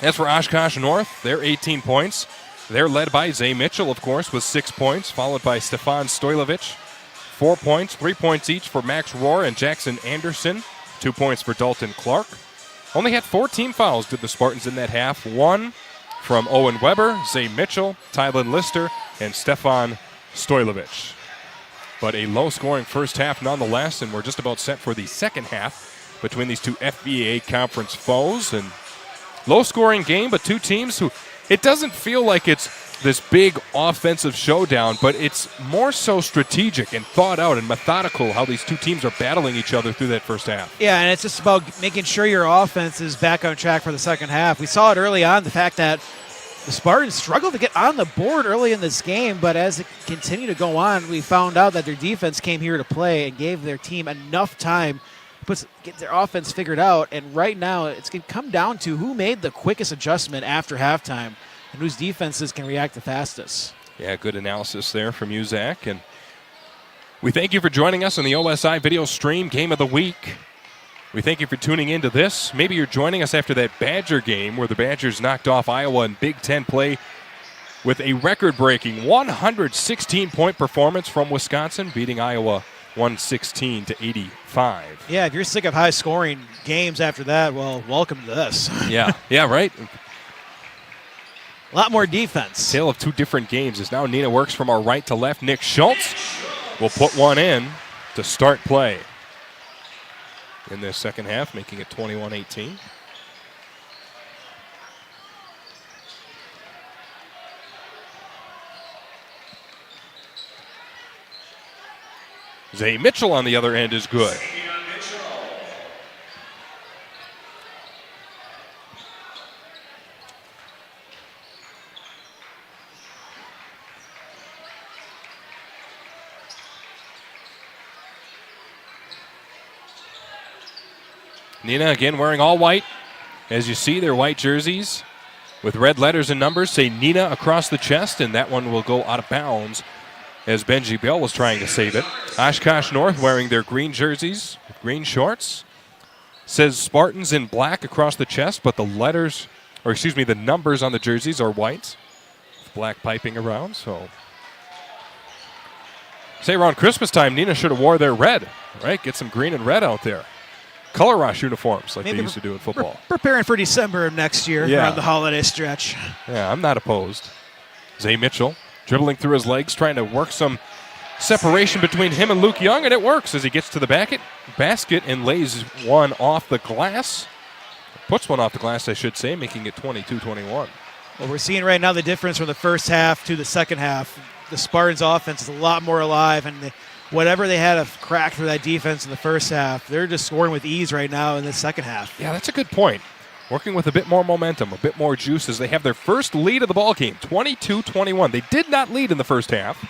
As for Oshkosh North, they're 18 points. They're led by Zay Mitchell, of course, with 6 points, followed by Stefan Stojlovic, 4 points, 3 points each for Max Rohr and Jackson Anderson, 2 points for Dalton Clark. Only had 14 fouls did the Spartans in that half. 1 from Owen Weber, Zay Mitchell, Tylen Lister, and Stefan Stojlovic. But a low-scoring first half nonetheless, and we're just about set for the second half between these two FBA conference foes. And low-scoring game, but two teams who, it doesn't feel like it's this big offensive showdown, but it's more so strategic and thought out and methodical how these two teams are battling each other through that first half. Yeah, and it's just about making sure your offense is back on track for the second half. We saw it early on, the fact that the Spartans struggled to get on the board early in this game, but as it continued to go on, we found out that their defense came here to play and gave their team enough time to get their offense figured out. And right now, it's going to come down to who made the quickest adjustment after halftime and whose defenses can react the fastest. Yeah, good analysis there from you, Zach. And we thank you for joining us on the OSI Video Stream Game of the Week. We thank you for tuning into this. Maybe you're joining us after that Badger game where the Badgers knocked off Iowa in Big Ten play with a record-breaking 116-point performance from Wisconsin, beating Iowa 116-85. Yeah, if you're sick of high-scoring games after that, well, welcome to this. Yeah, right. A lot more defense. Tale of two different games as now Neenah works from our right to left. Nick Schultz will put one in to start play in this second half, making it 21-18. Zay Mitchell on the other end is good. Neenah again wearing all white. As you see, their white jerseys with red letters and numbers say Neenah across the chest, and that one will go out of bounds as Benji Bell was trying to save it. Oshkosh North wearing their green jerseys with green shorts. Says Spartans in black across the chest, but the numbers on the jerseys are white with black piping around. So, say around Christmas time, Neenah should have wore their red, right? Get some green and red out there. Color rush uniforms like maybe they used to do in football. Preparing for December of next year around the holiday stretch. Yeah, I'm not opposed. Zay Mitchell dribbling through his legs, trying to work some separation between him and Luke Young, and it works as he gets to the basket and lays one off the glass. Puts one off the glass, I should say, making it 22-21. Well, we're seeing right now the difference from the first half to the second half. The Spartans' offense is a lot more alive, and whatever they had to crack through that defense in the first half, they're just scoring with ease right now in the second half. Yeah, that's a good point. Working with a bit more momentum, a bit more juice as they have their first lead of the ball game, 22-21. They did not lead in the first half,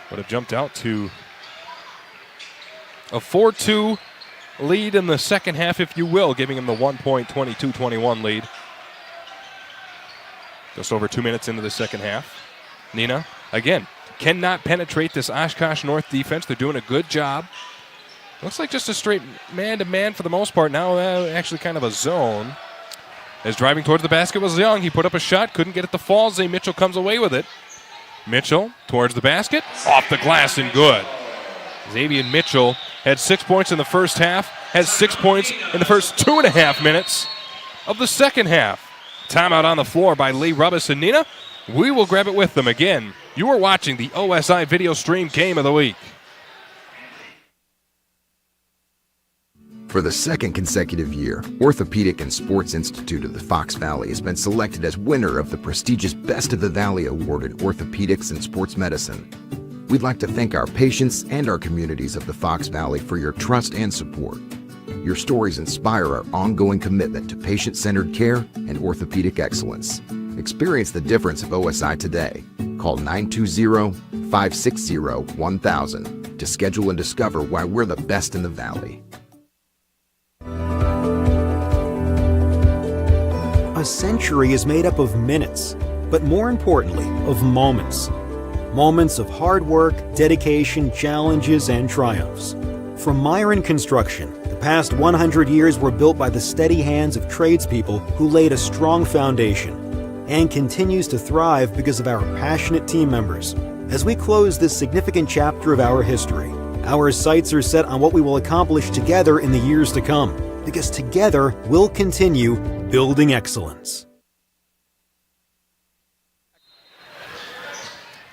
but have jumped out to a 4-2 lead in the second half, if you will, giving them the 1-point 22-21 lead. Just over 2 minutes into the second half. Neenah, again, cannot penetrate this Oshkosh North defense. They're doing a good job. Looks like just a straight man-to-man for the most part. Now actually kind of a zone. As driving towards the basket was Young. He put up a shot, couldn't get it to fall. Zay Mitchell comes away with it. Mitchell towards the basket, off the glass and good. Xavier Mitchell had 6 points in the first half, has 6 points in the first 2.5 minutes of the second half. Timeout on the floor by Lee Rubbis and Neenah. We will grab it with them again. You are watching the OSI Video Stream Game of the Week. For the second consecutive year, Orthopedic and Sports Institute of the Fox Valley has been selected as winner of the prestigious Best of the Valley Award in Orthopedics and Sports Medicine. We'd like to thank our patients and our communities of the Fox Valley for your trust and support. Your stories inspire our ongoing commitment to patient-centered care and orthopedic excellence. Experience the difference of OSI today. Call 920-560-1000 to schedule and discover why we're the best in the Valley. A century is made up of minutes, but more importantly, of moments. Moments of hard work, dedication, challenges, and triumphs. From Myron Construction, the past 100 years were built by the steady hands of tradespeople who laid a strong foundation, and continues to thrive because of our passionate team members. As we close this significant chapter of our history, our sights are set on what we will accomplish together in the years to come, because together we'll continue building excellence.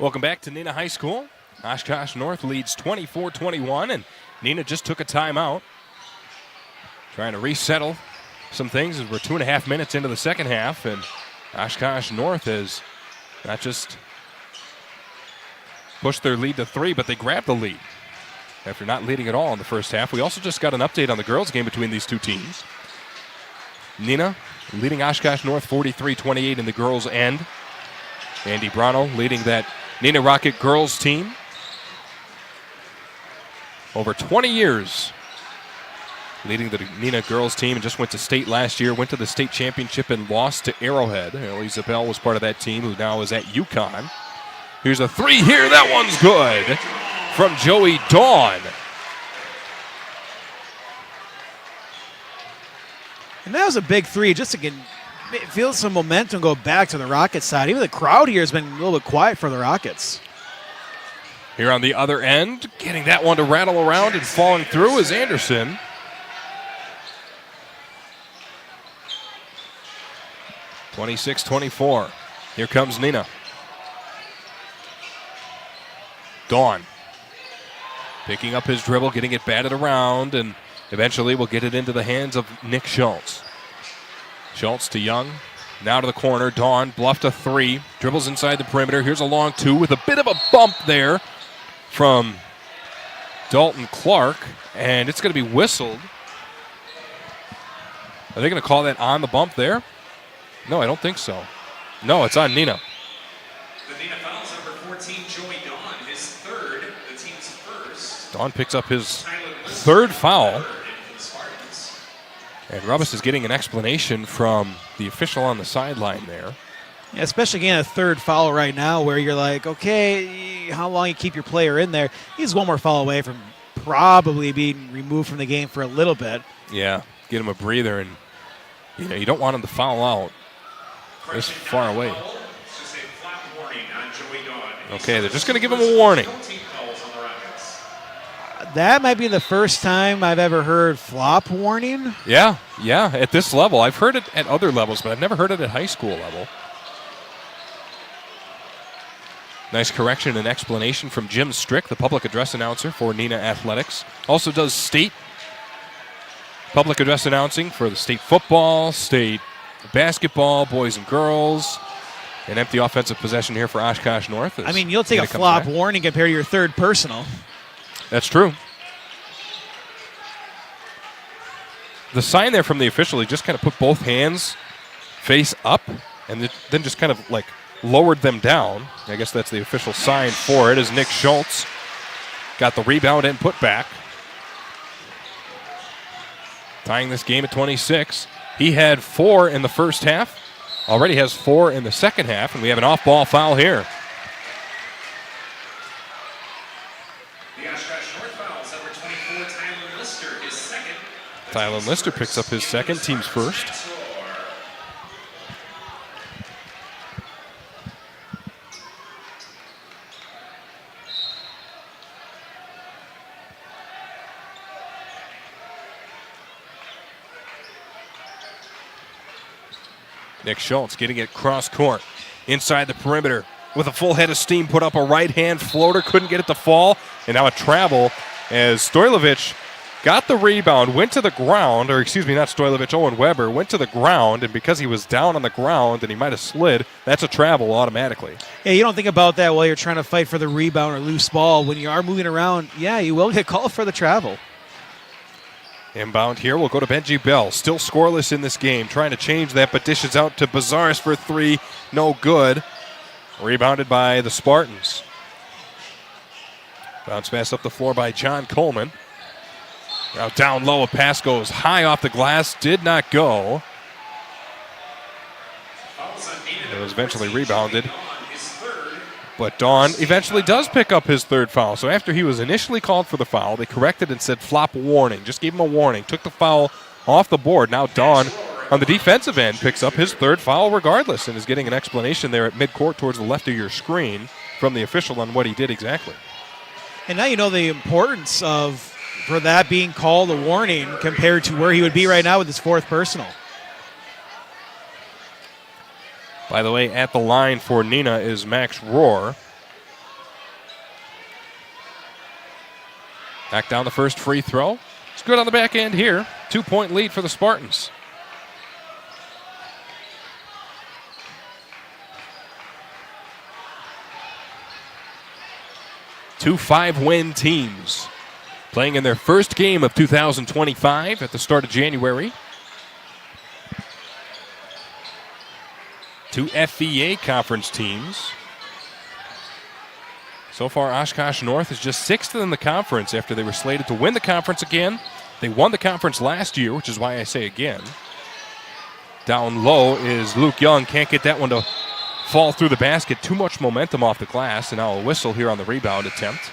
Welcome back to Neenah High School. Oshkosh North leads 24-21, and Neenah just took a timeout. Trying to resettle some things as we're 2.5 minutes into the second half, and Oshkosh North has not just pushed their lead to 3, but they grabbed the lead after not leading at all in the first half. We also just got an update on the girls' game between these two teams. Neenah leading Oshkosh North 43-28 in the girls' end. Andy Brano leading that Neenah Rocket girls team. Over 20 years leading the Neenah girls team, and just went to state last year, went to the state championship and lost to Arrowhead. Isabel was part of that team, who now is at UConn. Here's a three here. That one's good from Joey Dawn. And that was a big three, just to feel some momentum go back to the Rockets side. Even the crowd here has been a little bit quiet for the Rockets. Here on the other end, getting that one to rattle around and falling through is Anderson. (26-24). Here comes Neenah. Dawn picking up his dribble, getting it batted around, and eventually will get it into the hands of Nick Schultz. Schultz to Young. Now to the corner. Dawn bluffed a three. Dribbles inside the perimeter. Here's a long two with a bit of a bump there from Dalton Clark, and it's going to be whistled. Are they going to call that on the bump there? No, I don't think so. No, it's on Neenah. The Neenah fouls number 14, Joey Dawn, his third, the team's first. Dawn picks up his third foul. And Rubbis is getting an explanation from the official on the sideline there. Yeah, especially getting a third foul right now where you're like, okay, how long you keep your player in there? He's one more foul away from probably being removed from the game for a little bit. Yeah, get him a breather, and you don't want him to foul out this far away. Okay, they're just going to give him a warning. That might be the first time I've ever heard flop warning. Yeah, at this level. I've heard it at other levels, but I've never heard it at high school level. Nice correction and explanation from Jim Strick, the public address announcer for Neenah Athletics. Also does state public address announcing for the state football, state basketball, boys and girls. An empty offensive possession here for Oshkosh North. I mean, you'll take a flop warning compared to your third personal. That's true. The sign there from the official, he just kind of put both hands face up and then just kind of like lowered them down. I guess that's the official sign for it, as Nick Schultz got the rebound and put back. Tying this game at 26. He had 4 in the first half. Already has 4 in the second half, and we have an off-ball foul here. Tyler Lister picks up his second, team's first. Nick Schultz getting it cross court, inside the perimeter with a full head of steam, put up a right-hand floater, couldn't get it to fall, and now a travel as Stojlovic got the rebound, went to the ground, or excuse me, not Stojlovic, Owen Weber, went to the ground, and because he was down on the ground and he might have slid, that's a travel automatically. Yeah, you don't think about that while you're trying to fight for the rebound or loose ball. When you are moving around, yeah, you will get called for the travel. Inbound here, we'll go to Benji Bell. Still scoreless in this game. Trying to change that, but dishes out to Bazaris for three. No good. Rebounded by the Spartans. Bounce pass up the floor by John Coleman. Now down low, a pass goes high off the glass. Did not go. It was eventually rebounded. But Dawn eventually does pick up his third foul. So after he was initially called for the foul, they corrected and said flop warning. Just gave him a warning. Took the foul off the board. Now Dawn on the defensive end picks up his third foul regardless and is getting an explanation there at midcourt towards the left of your screen from the official on what he did exactly. And now you know the importance of for that being called a warning compared to where he would be right now with his fourth personal. By the way, at the line for Neenah is Max Rohr. Back down the first free throw. It's good on the back end here. 2-point lead for the Spartans. Two 5-win teams playing in their first game of 2025 at the start of January. Two FVA conference teams. So far, Oshkosh North is just 6th in the conference after they were slated to win the conference again. They won the conference last year, which is why I say again. Down low is Luke Young. Can't get that one to fall through the basket. Too much momentum off the glass, and now a whistle here on the rebound attempt.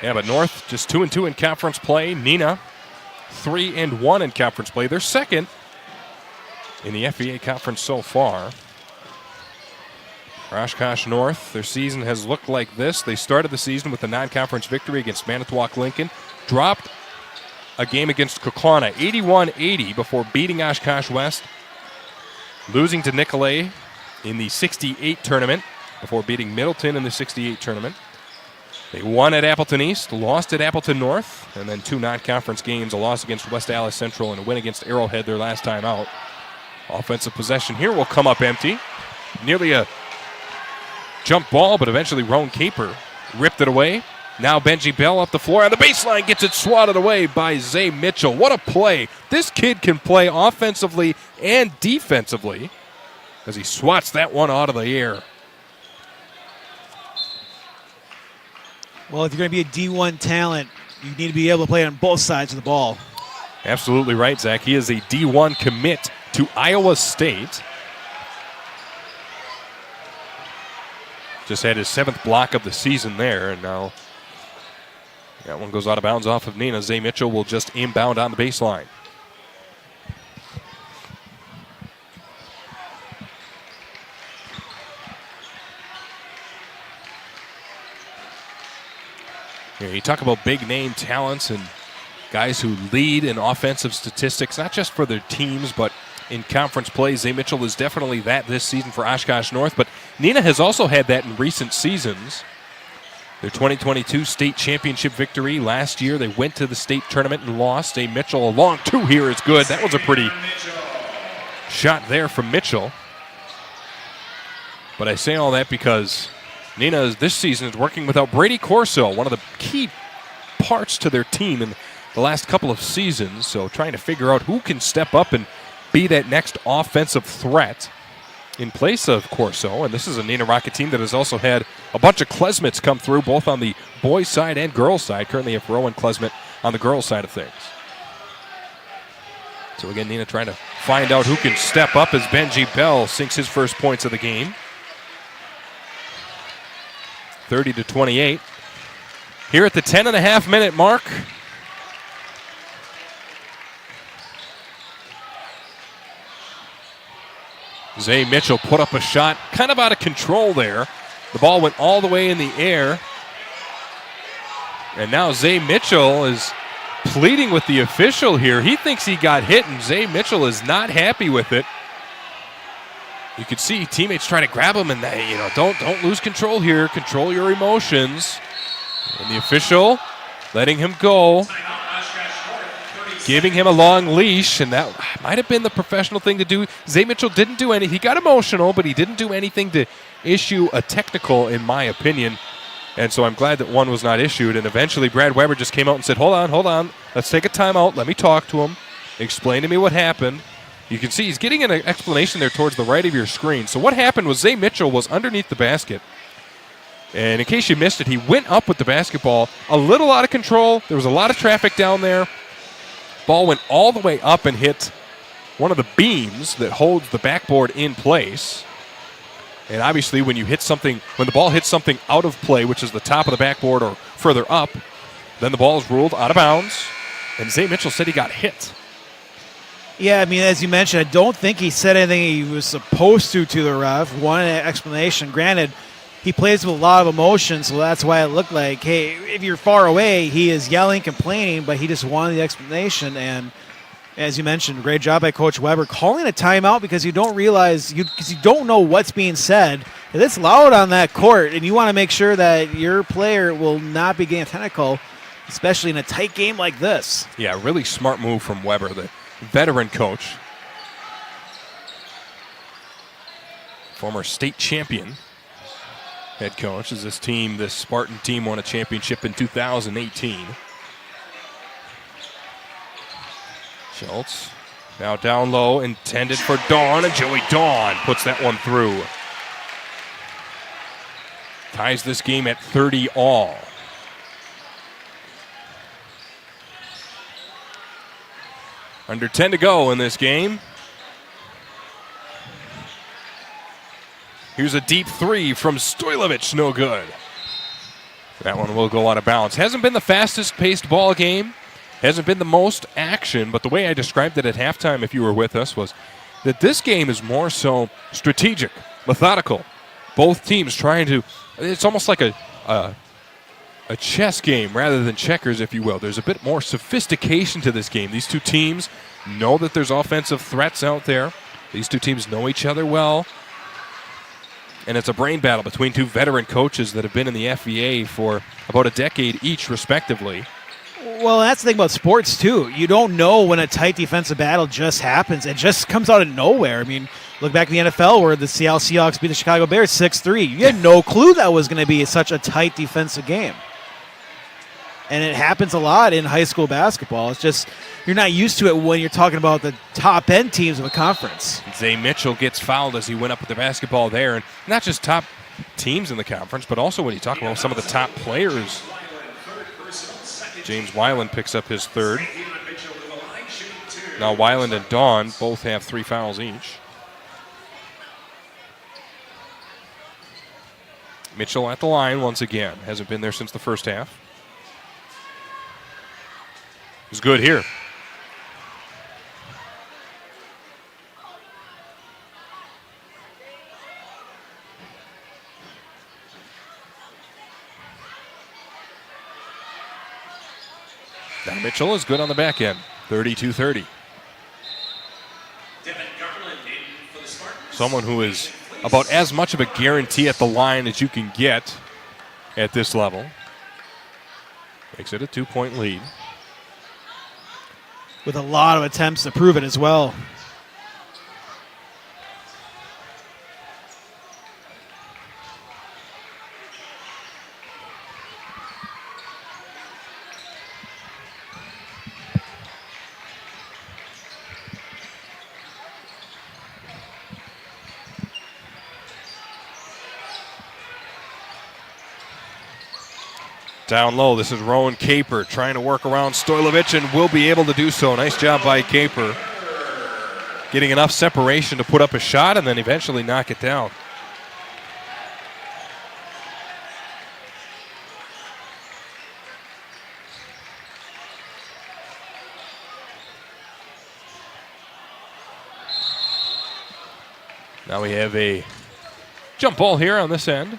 Yeah, but North just 2-2 in conference play. Neenah 3-1 in conference play. They're second in the FVA conference so far. For Oshkosh North, their season has looked like this. They started the season with a non-conference victory against Manitowoc Lincoln, dropped a game against Kaukauna, 81-80 before beating Oshkosh West, losing to Nicolay in the 68 tournament before beating Middleton in the 68 tournament. They won at Appleton East, lost at Appleton North, and then two non-conference games, a loss against West Allis Central and a win against Arrowhead their last time out. Offensive possession here will come up empty. Nearly a jump ball, but eventually Roan Caper ripped it away. Now Benji Bell up the floor on the baseline, gets it swatted away by Zay Mitchell. What a play. This kid can play offensively and defensively as he swats that one out of the air. Well, if you're going to be a D1 talent, you need to be able to play on both sides of the ball. Absolutely right, Zach. He is a D1 commit to Iowa State. Just had his 7th block of the season there, and now that one goes out of bounds off of Neenah. Zay Mitchell will just inbound on the baseline. You talk about big name talents and guys who lead in offensive statistics, not just for their teams, but in conference play. Zay Mitchell is definitely that this season for Oshkosh North, but Neenah has also had that in recent seasons. Their 2022 state championship victory last year, they went to the state tournament and lost. Zay Mitchell, a long two here is good. That was a pretty shot there from Mitchell. But I say all that because Neenah this season is working without Brady Corso, one of the key parts to their team in the last couple of seasons. So trying to figure out who can step up and be that next offensive threat in place of Corso. And this is a Neenah Rocket team that has also had a bunch of Klesmits come through, both on the boys' side and girls' side. Currently have Rowan Klesmit on the girls' side of things. So again, Neenah trying to find out who can step up as Benji Bell sinks his first points of the game. 30-28. here at the 10.5-minute mark. Zay Mitchell put up a shot kind of out of control there. The ball went all the way in the air. And now Zay Mitchell is pleading with the official here. He thinks he got hit, and Zay Mitchell is not happy with it. You can see teammates trying to grab him, and they, don't lose control here. Control your emotions. And the official letting him go, giving him a long leash, and that might have been the professional thing to do. Zay Mitchell didn't do anything. He got emotional, but he didn't do anything to issue a technical, in my opinion. And so I'm glad that one was not issued. And eventually Brad Weber just came out and said, hold on. Let's take a timeout. Let me talk to him. Explain to me what happened. You can see he's getting an explanation there towards the right of your screen. So what happened was Zay Mitchell was underneath the basket. And in case you missed it, he went up with the basketball a little out of control. There was a lot of traffic down there. Ball went all the way up and hit one of the beams that holds the backboard in place. And obviously when the ball hits something out of play, which is the top of the backboard or further up, then the ball is ruled out of bounds. And Zay Mitchell said he got hit. Yeah, I mean, as you mentioned, I don't think he said anything he was supposed to the ref. One explanation, granted, he plays with a lot of emotion, so that's why it looked like, hey, if you're far away, he is yelling, complaining, but he just wanted the explanation. And as you mentioned, great job by Coach Weber calling a timeout because you don't realize, because you don't know what's being said. It's loud on that court, and you want to make sure that your player will not be getting technical, especially in a tight game like this. Yeah, really smart move from Weber, the veteran coach. Former state champion head coach as this Spartan team won a championship in 2018. Schultz now down low, intended for Dawn, and Joey Dawn puts that one through. Ties this game at 30 all. Under 10 to go in this game. Here's a deep three from Stojlovic, no good. That one will go out of bounds. Hasn't been the fastest paced ball game. Hasn't been the most action, but the way I described it at halftime, if you were with us, was that this game is more so strategic, methodical. Both teams trying to, it's almost like a chess game rather than checkers, if you will. There's a bit more sophistication to this game. These two teams know that there's offensive threats out there. These two teams know each other well. And it's a brain battle between two veteran coaches that have been in the FVA for about a decade each, respectively. Well, that's the thing about sports, too. You don't know when a tight defensive battle just happens. It just comes out of nowhere. I mean, look back in the NFL where the Seattle Seahawks beat the Chicago Bears 6-3. You had no clue that was going to be such a tight defensive game. And it happens a lot in high school basketball. It's just you're not used to it when you're talking about the top-end teams of a conference. Zay Mitchell gets fouled as he went up with the basketball there. And not just top teams in the conference, but also when you talk about some of the top players. James Weiland picks up his third. Now Weiland and Dawn both have 3 fouls each. Mitchell at the line once again. Hasn't been there since the first half. He's good here. Now Mitchell is good on the back end, 32-30. Someone who is about as much of a guarantee at the line as you can get at this level. Makes it a 2-point lead. With a lot of attempts to prove it as well. Down low, this is Rowan Caper trying to work around Stojlovic and will be able to do so. Nice job by Caper. Getting enough separation to put up a shot and then eventually knock it down. Now we have a jump ball here on this end.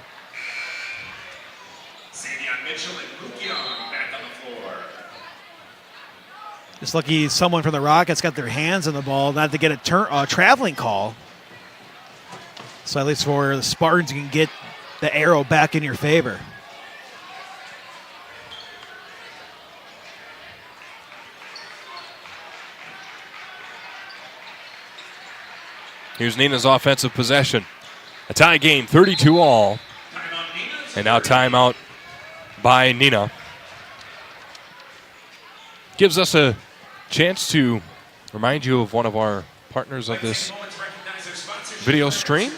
Savion Mitchell and Luke Young back on the floor. Just lucky someone from the Rockets got their hands on the ball, not to get a traveling call. So at least for the Spartans, you can get the arrow back in your favor. Here's Neenah's offensive possession. A tie game, 32-all. And now timeout by Neenah. Gives us a chance to remind you of one of our partners of this video stream.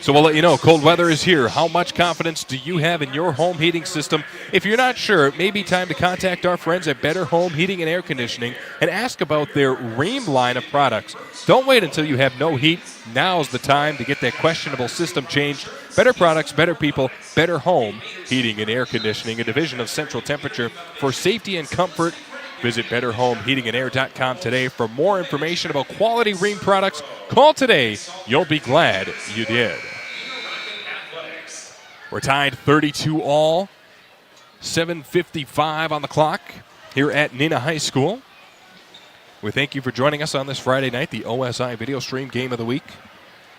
So we'll let you know, cold weather is here. How much confidence do you have in your home heating system? If you're not sure, it may be time to contact our friends at Better Home Heating and Air Conditioning and ask about their Ream line of products. Don't wait until you have no heat. Now's the time to get that questionable system changed. Better products, better people, Better Home Heating and Air Conditioning, a division of Central Temperature. For safety and comfort, visit BetterHomeHeatingandAir.com today for more information about quality Ream products. Call today. You'll be glad you did. We're tied 32-all, 7:55 on the clock here at Neenah High School. We thank you for joining us on this Friday night, the OSI Video Stream Game of the Week.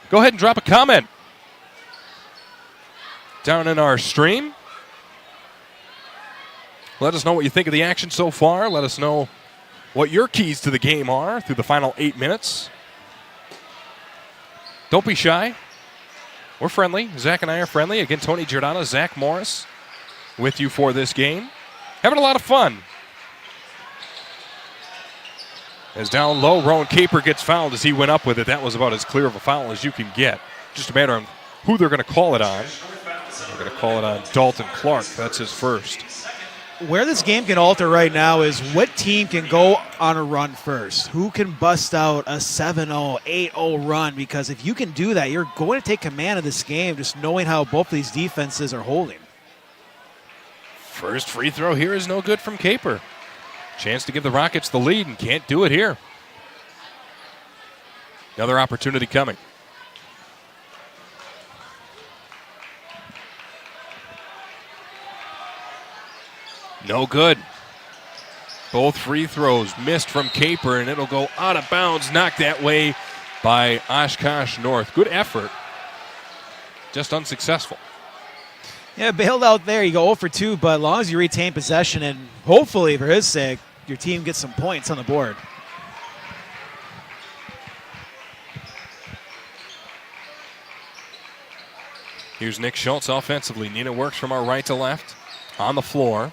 Go ahead and drop a comment down in our stream. Let us know what you think of the action so far. Let us know what your keys to the game are through the final 8 minutes. Don't be shy. We're friendly. Zach and I are friendly. Again, Tony Giordano, Zach Morris with you for this game. Having a lot of fun. As down low, Rowan Caper gets fouled as he went up with it. That was about as clear of a foul as you can get. Just a matter of who they're going to call it on. They're going to call it on Dalton Clark. That's his first. Where this game can alter right now is what team can go on a run first. Who can bust out a 7-0, 8-0 run? Because if you can do that, you're going to take command of this game just knowing how both of these defenses are holding. First free throw here is no good from Caper. Chance to give the Rockets the lead and can't do it here. Another opportunity coming. No good. Both free throws missed from Caper, and it'll go out of bounds, knocked that way by Oshkosh North. Good effort, just unsuccessful. Yeah, bailed out there. You go 0 for 2, but as long as you retain possession and hopefully, for his sake, your team gets some points on the board. Here's Nick Schultz offensively. Neenah works from our right to left on the floor.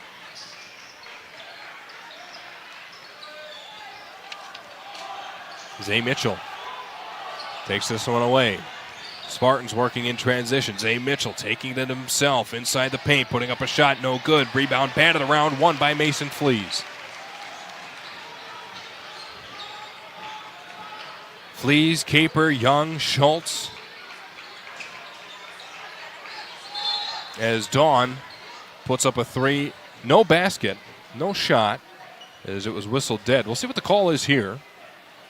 Zay Mitchell takes this one away. Spartans working in transition. Zay Mitchell taking it himself inside the paint, putting up a shot, no good. Rebound batted around, won by Mason Fleas. Fleas, Caper, Young, Schultz. As Dawn puts up a three, no basket, no shot, as it was whistled dead. We'll see what the call is here.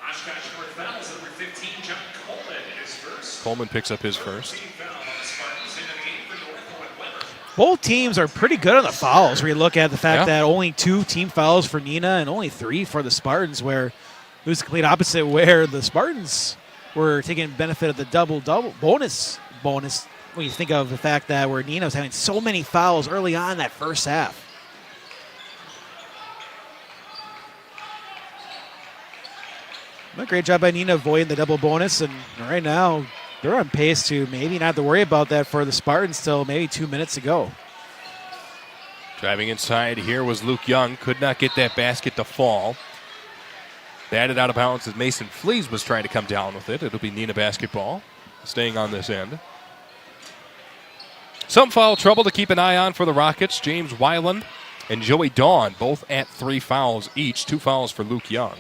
Oshkosh North fouls number 15, John Coleman is first. Coleman picks up his first. Both teams are pretty good on the fouls, where you look at the fact that only 2 team fouls for Neenah and only 3 for the Spartans, where it was the complete opposite, where the Spartans were taking benefit of the double-double bonus when you think of the fact that where Neenah was having so many fouls early on in that first half. A great job by Neenah avoiding the double bonus, and right now they're on pace to maybe not have to worry about that for the Spartans till maybe 2 minutes to go. Driving inside here was Luke Young. Could not get that basket to fall. Batted out of bounds as Mason Fleas was trying to come down with it. It'll be Neenah basketball staying on this end. Some foul trouble to keep an eye on for the Rockets. James Weiland and Joey Dawn both at 3 fouls each. 2 fouls for Luke Young.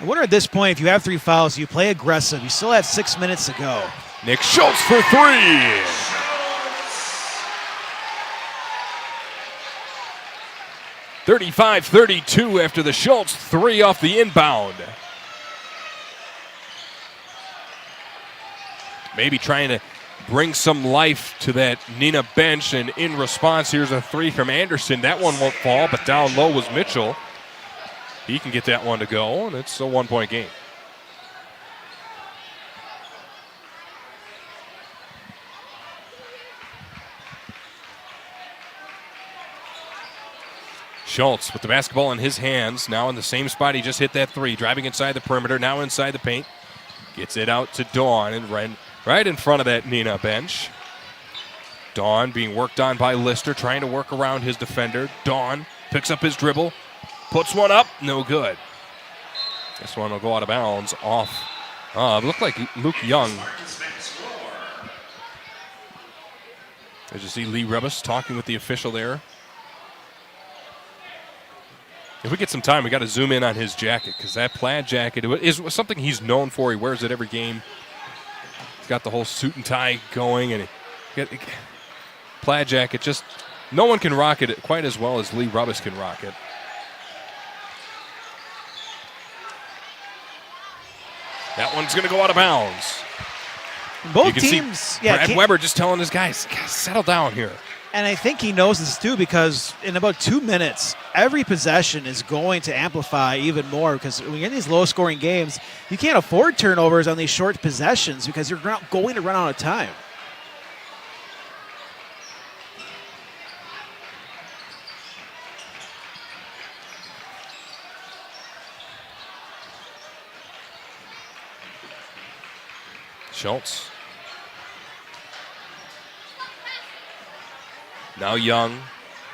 I wonder at this point, if you have 3 fouls, you play aggressive. You still have 6 minutes to go. Nick Schultz for 3. 35-32 after the Schultz 3 off the inbound. Maybe trying to bring some life to that Neenah bench, and in response, here's a 3 from Anderson. That one won't fall, but down low was Mitchell. He can get that one to go, and it's a 1-point game. Schultz with the basketball in his hands, now in the same spot he just hit that 3, driving inside the perimeter, now inside the paint. Gets it out to Dawn, and right in front of that Neenah bench. Dawn being worked on by Lister, trying to work around his defender. Dawn picks up his dribble, puts one up, no good. This one will go out of bounds off. It looked like Luke Young. As you see Lee Rebus talking with the official there. If we get some time, we got to zoom in on his jacket, because that plaid jacket is something he's known for. He wears it every game. He's got the whole suit and tie going, and plaid jacket, just no one can rock it quite as well as Lee Rebus can rock it. That one's going to go out of bounds. Both teams, Brad Weber just telling his guys, settle down here. And I think he knows this too, because in about 2 minutes, every possession is going to amplify even more, because when you're in these low-scoring games, you can't afford turnovers on these short possessions because you're going to run out of time. Schultz. Now Young,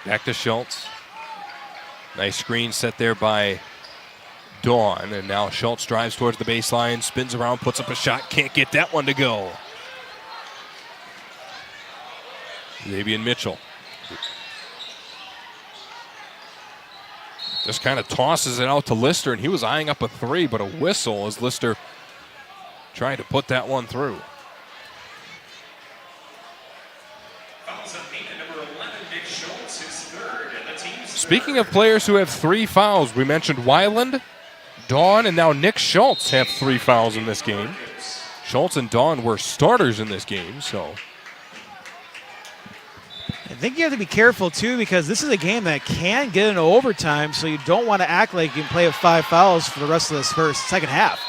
back to Schultz. Nice screen set there by Dawn, and now Schultz drives towards the baseline, spins around, puts up a shot, can't get that one to go. Xavier Mitchell just kind of tosses it out to Lister, and he was eyeing up a 3, but a whistle as Lister trying to put that one through. Speaking of players who have 3 fouls, we mentioned Weiland, Dawn, and now Nick Schultz have 3 fouls in this game. Schultz and Dawn were starters in this game, so. I think you have to be careful, too, because this is a game that can get into overtime, so you don't want to act like you can play with 5 fouls for the rest of this second half.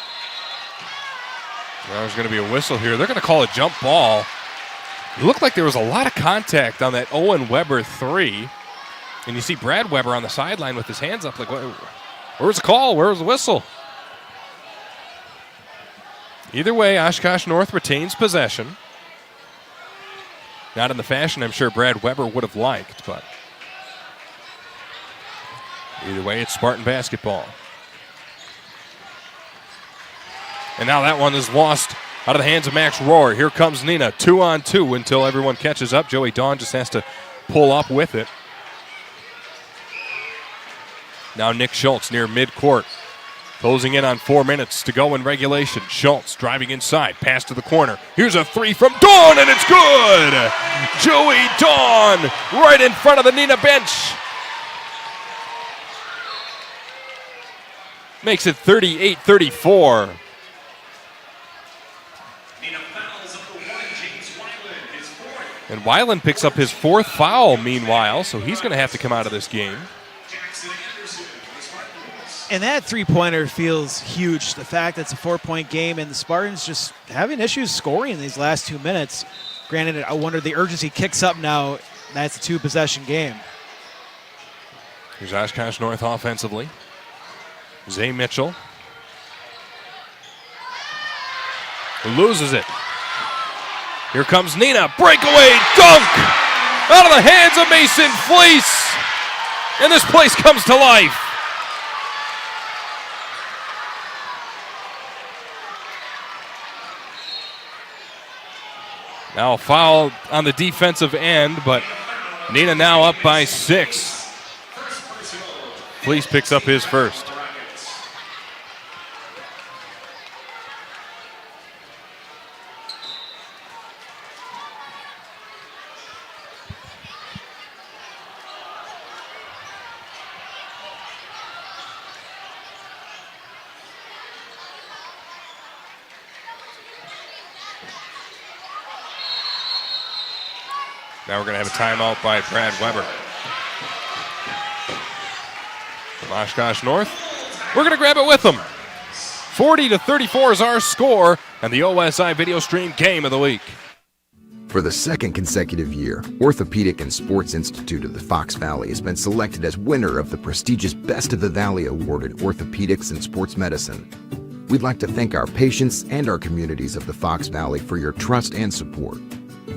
Well, there's going to be a whistle here. They're going to call a jump ball. It looked like there was a lot of contact on that Owen Weber 3. And you see Brad Weber on the sideline with his hands up like, where's the call? Where's the whistle? Either way, Oshkosh North retains possession. Not in the fashion I'm sure Brad Weber would have liked, but either way, it's Spartan basketball. And now that one is lost out of the hands of Max Rohr. Here comes Neenah, 2-on-2 until everyone catches up. Joey Dawn just has to pull up with it. Now Nick Schultz near midcourt. Closing in on 4 minutes to go in regulation. Schultz driving inside, pass to the corner. Here's a 3 from Dawn, and it's good! Joey Dawn right in front of the Neenah bench. Makes it 38-34. And Weiland picks up his 4th foul meanwhile, so he's going to have to come out of this game. And that three-pointer feels huge. The fact that it's a 4-point game and the Spartans just having issues scoring in these last 2 minutes. Granted, I wonder the urgency kicks up now. That's a 2-possession game. Here's Oshkosh North offensively. Zay Mitchell loses it. Here comes Neenah. Breakaway dunk out of the hands of Mason Fleece. And this place comes to life. Now a foul on the defensive end, but Neenah now up by 6. Fleece picks up his first. Now we're going to have a timeout by Brad Weber. From Oshkosh North, we're going to grab it with them. 40-34 is our score, and the OSI video stream game of the week. For the second consecutive year, Orthopedic and Sports Institute of the Fox Valley has been selected as winner of the prestigious Best of the Valley Award in Orthopedics and Sports Medicine. We'd like to thank our patients and our communities of the Fox Valley for your trust and support.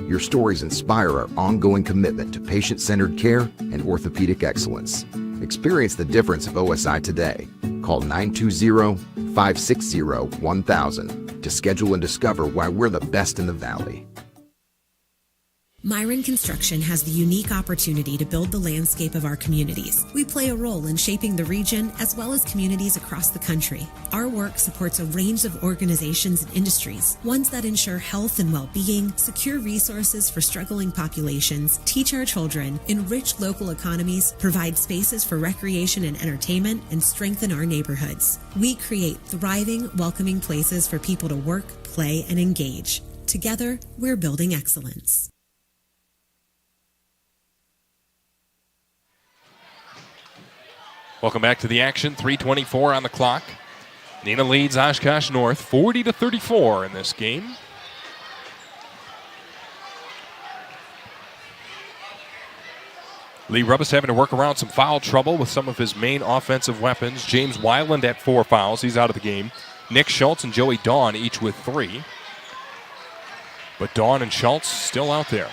Your stories inspire our ongoing commitment to patient-centered care and orthopedic excellence. Experience the difference of OSI today. Call 920-560-1000 to schedule and discover why we're the best in the Valley. Myron Construction has the unique opportunity to build the landscape of our communities. We play a role in shaping the region as well as communities across the country. Our work supports a range of organizations and industries, ones that ensure health and well-being, secure resources for struggling populations, teach our children, enrich local economies, provide spaces for recreation and entertainment, and strengthen our neighborhoods. We create thriving, welcoming places for people to work, play, and engage. Together, we're building excellence. Welcome back to the action. 3:24 on the clock. Neenah leads Oshkosh North 40-34 in this game. Lee Rubbis having to work around some foul trouble with some of his main offensive weapons. James Weiland at 4 fouls. He's out of the game. Nick Schultz and Joey Dawn each with 3. But Dawn and Schultz still out there.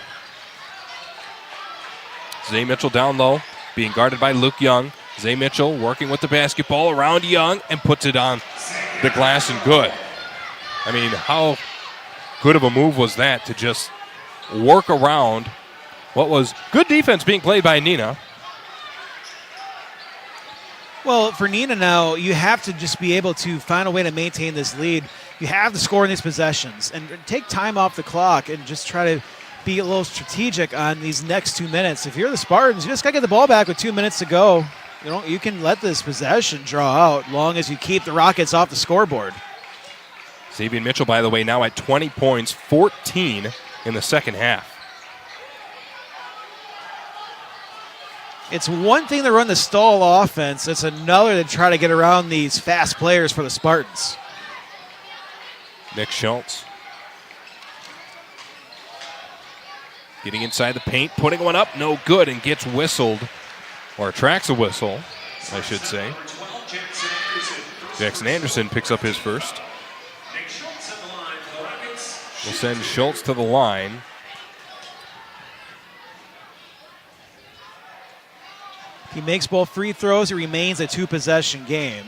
Zay Mitchell down low, being guarded by Luke Young. Zay Mitchell working with the basketball around Young and puts it on the glass and good. I mean, how good of a move was that to just work around what was good defense being played by Neenah? Well, for Neenah now, you have to just be able to find a way to maintain this lead. You have to score in these possessions and take time off the clock and just try to be a little strategic on these next 2 minutes. If you're the Spartans, you just got to get the ball back with 2 minutes to go. You can let this possession draw out long as you keep the Rockets off the scoreboard. Xavier Mitchell, by the way, now at 20 points, 14 in the second half. It's one thing to run the stall offense. It's another to try to get around these fast players for the Spartans. Nick Schultz getting inside the paint, putting one up, no good, and gets whistled. Or attracts a whistle, I should say. Jackson Anderson picks up his first. We'll send Schultz to the line. If he makes both free throws, it remains a 2-possession game.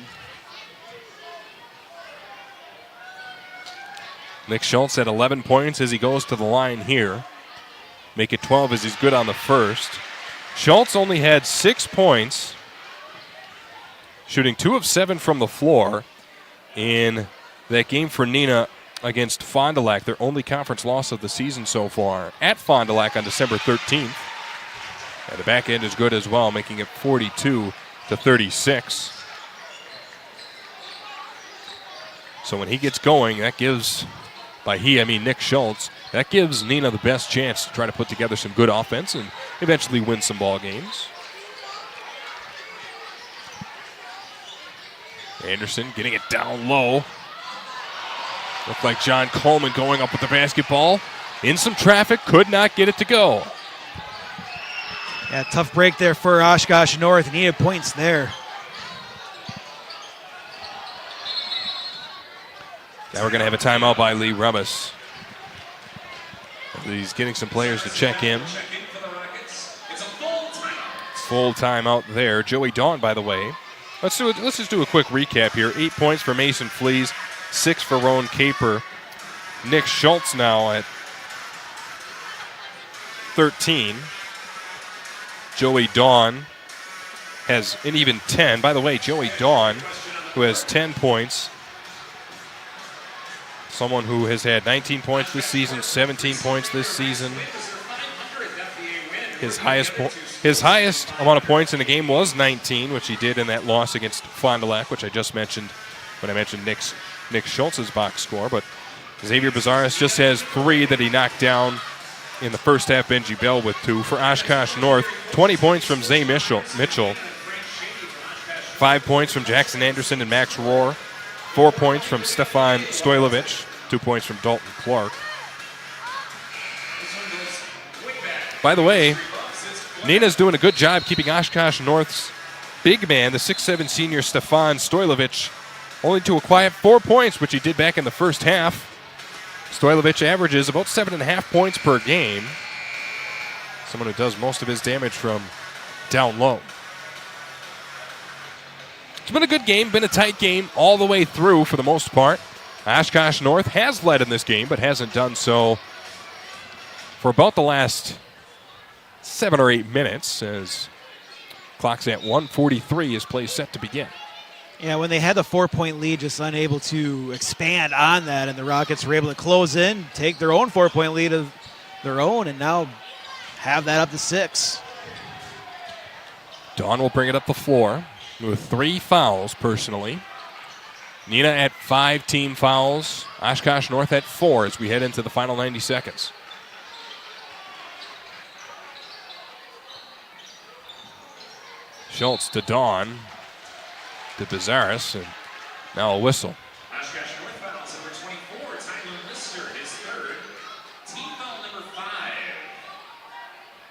Nick Schultz at 11 points as he goes to the line here. Make it 12 as he's good on the first. Schultz only had 6 points, shooting 2 of 7 from the floor in that game for Neenah against Fond du Lac, their only conference loss of the season so far, at Fond du Lac on December 13th. And the back end is good as well, making it 42-36. So when he gets going, that gives, by he I mean Nick Schultz, that gives Neenah the best chance to try to put together some good offense and eventually win some ball games. Anderson getting it down low. Looked like John Coleman going up with the basketball. In some traffic, could not get it to go. Yeah, tough break there for Oshkosh North. Needed points there. Now we're going to have a timeout by Lee Rubbis. He's getting some players to check in. Full timeout there. Joey Dawn, by the way. Let's just do a quick recap here. 8 points for Mason Flees, 6 for Rowan Caper. Nick Schultz now at 13. Joey Dawn has an even 10. By the way, Joey Dawn, who has 10 points. Someone who has had 19 points this season, 17 points this season. His highest amount of points in a game was 19, which he did in that loss against Fond du Lac, which I just mentioned when I mentioned Nick Schultz's box score. But Xavier Bazaras just has 3 that he knocked down In the first half, Benji Bell with 2. For Oshkosh North, 20 points from Zay Mitchell. 5 points from Jackson Anderson and Max Rohr. 4 points from Stefan Stojlovic. 2 points from Dalton Clark. By the way, Neenah's doing a good job keeping Oshkosh North's big man, the 6'7 senior Stefan Stojlovic, only to a quiet 4 points, which he did back in the first half. Stojlovic averages about 7.5 points per game. Someone who does most of his damage from down low. It's been a good game, been a tight game all the way through for the most part. Oshkosh North has led in this game, but hasn't done so for about the last 7 or 8 minutes, as clock's at 1:43 as play set to begin. Yeah, when they had the 4-point lead, just unable to expand on that, and the Rockets were able to close in, take their own 4-point lead of their own, and now have that up to 6. Dawn will bring it up the floor with 3 fouls personally. Neenah at 5 team fouls. Oshkosh North at 4 as we head into the final 90 seconds. Schultz to Dawn, to Bizaris, and now a whistle. Oshkosh North fouls number 24, Tyler Lister, his 3rd. Team foul number 5.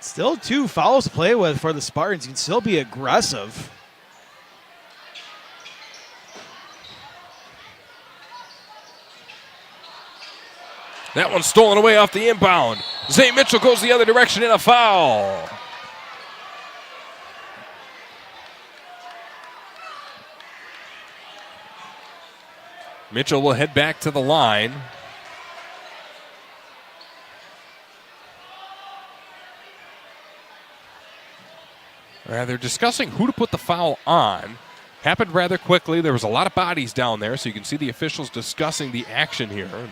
Still 2 fouls to play with for the Spartans. You can still be aggressive. That one's stolen away off the inbound. Zay Mitchell goes the other direction in a foul. Mitchell will head back to the line. They're discussing who to put the foul on. Happened rather quickly. There was a lot of bodies down there, so you can see the officials discussing the action here, and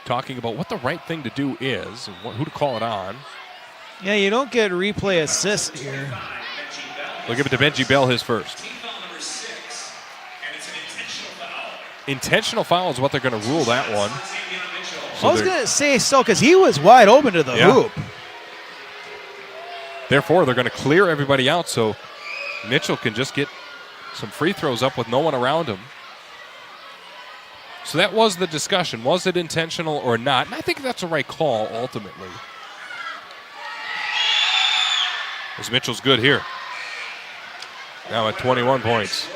talking about what the right thing to do is and who to call it on. Yeah, you don't get replay assist here. We'll give it to Benji Bell, his first. Team foul number 6, and it's an intentional foul. Intentional foul is what they're going to rule that one. I was going to say so because he was wide open to the hoop. Therefore, they're going to clear everybody out so Mitchell can just get some free throws up with no one around him. So that was the discussion. Was it intentional or not? And I think that's the right call ultimately. As Mitchell's good here. Now at 21 points.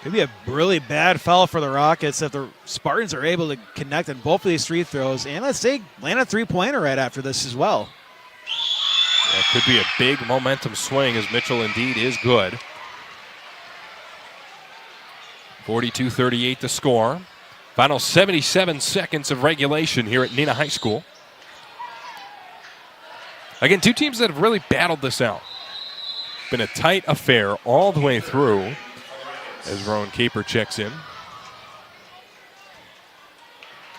Could be a really bad foul for the Rockets if the Spartans are able to connect on both of these free throws. And let's say land a 3-pointer right after this as well. That could be a big momentum swing as Mitchell indeed is good. 42-38 to score. Final 77 seconds of regulation here at Neenah High School. Again, 2 teams that have really battled this out. Been a tight affair all the way through. As Rowan Caper checks in.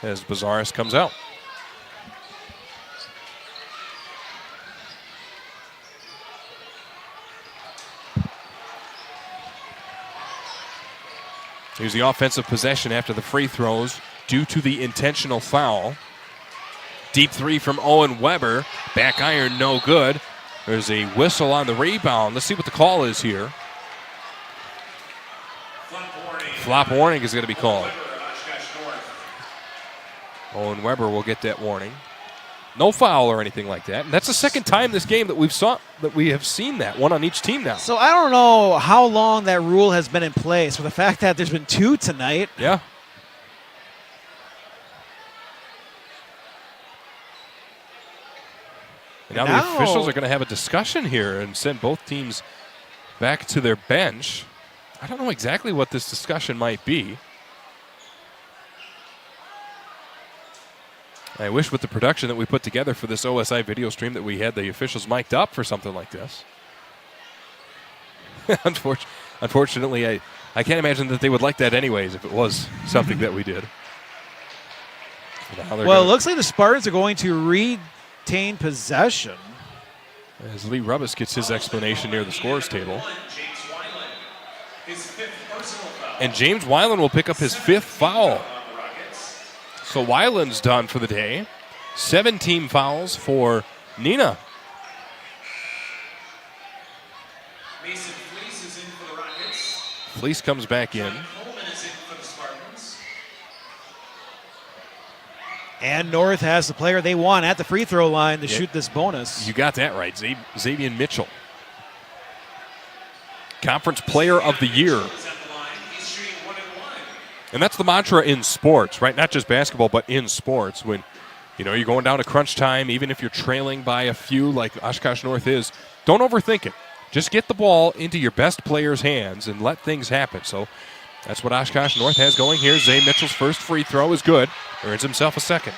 As Bizaris comes out. Here's the offensive possession after the free throws due to the intentional foul. Deep 3 from Owen Weber. Back iron, no good. There's a whistle on the rebound. Let's see what the call is here. Flop warning is going to be called. Owen Weber will get that warning. No foul or anything like that. And that's the second time this game that we have seen that, one on each team now. So I don't know how long that rule has been in place. For the fact that there's been 2 tonight. Yeah. And now the officials are going to have a discussion here and send both teams back to their bench. I don't know exactly what this discussion might be. I wish with the production that we put together for this OSI video stream that we had the officials mic'd up for something like this. Unfortunately, I can't imagine that they would like that anyways if it was something that we did. Well, it looks like the Spartans are going to retain possession. As Lee Rubbis gets his explanation near the scores table. His 5th personal foul. And James Weiland will pick up his 5th foul. On the Rockets. So Weiland's done for the day. 7 team fouls for Neenah. Mason Fleece is in for the Rockets. Fleece comes back in. Coleman is in for the Spartans. And North has the player they want at the free throw line to shoot this bonus. You got that right, Xavier Mitchell. Conference Player of the Year. Is at the line. He's shooting 1 and 1. And that's the mantra in sports, right? Not just basketball, but in sports. When you're going down to crunch time, even if you're trailing by a few like Oshkosh North is, don't overthink it. Just get the ball into your best player's hands and let things happen. So that's what Oshkosh North has going here. Zay Mitchell's first free throw is good. Earns himself a second.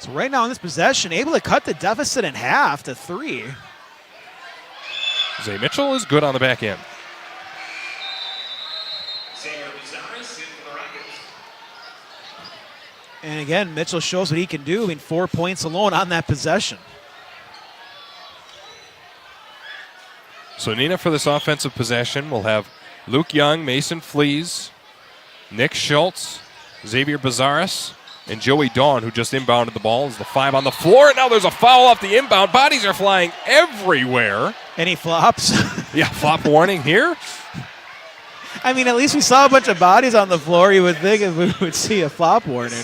So right now in this possession, able to cut the deficit in half to 3. Zay Mitchell is good on the back end. Xavier Bizaris in for the Rockets. And again, Mitchell shows what he can do. 4 points alone on that possession. So Neenah for this offensive possession will have Luke Young, Mason Flees, Nick Schultz, Xavier Bizaris, and Joey Dawn, who just inbounded the ball, is the 5 on the floor. And now there's a foul off the inbound. Bodies are flying everywhere. Any flops? Yeah, flop warning here. I mean, at least we saw a bunch of bodies on the floor. You would think if we would see a flop warning. Team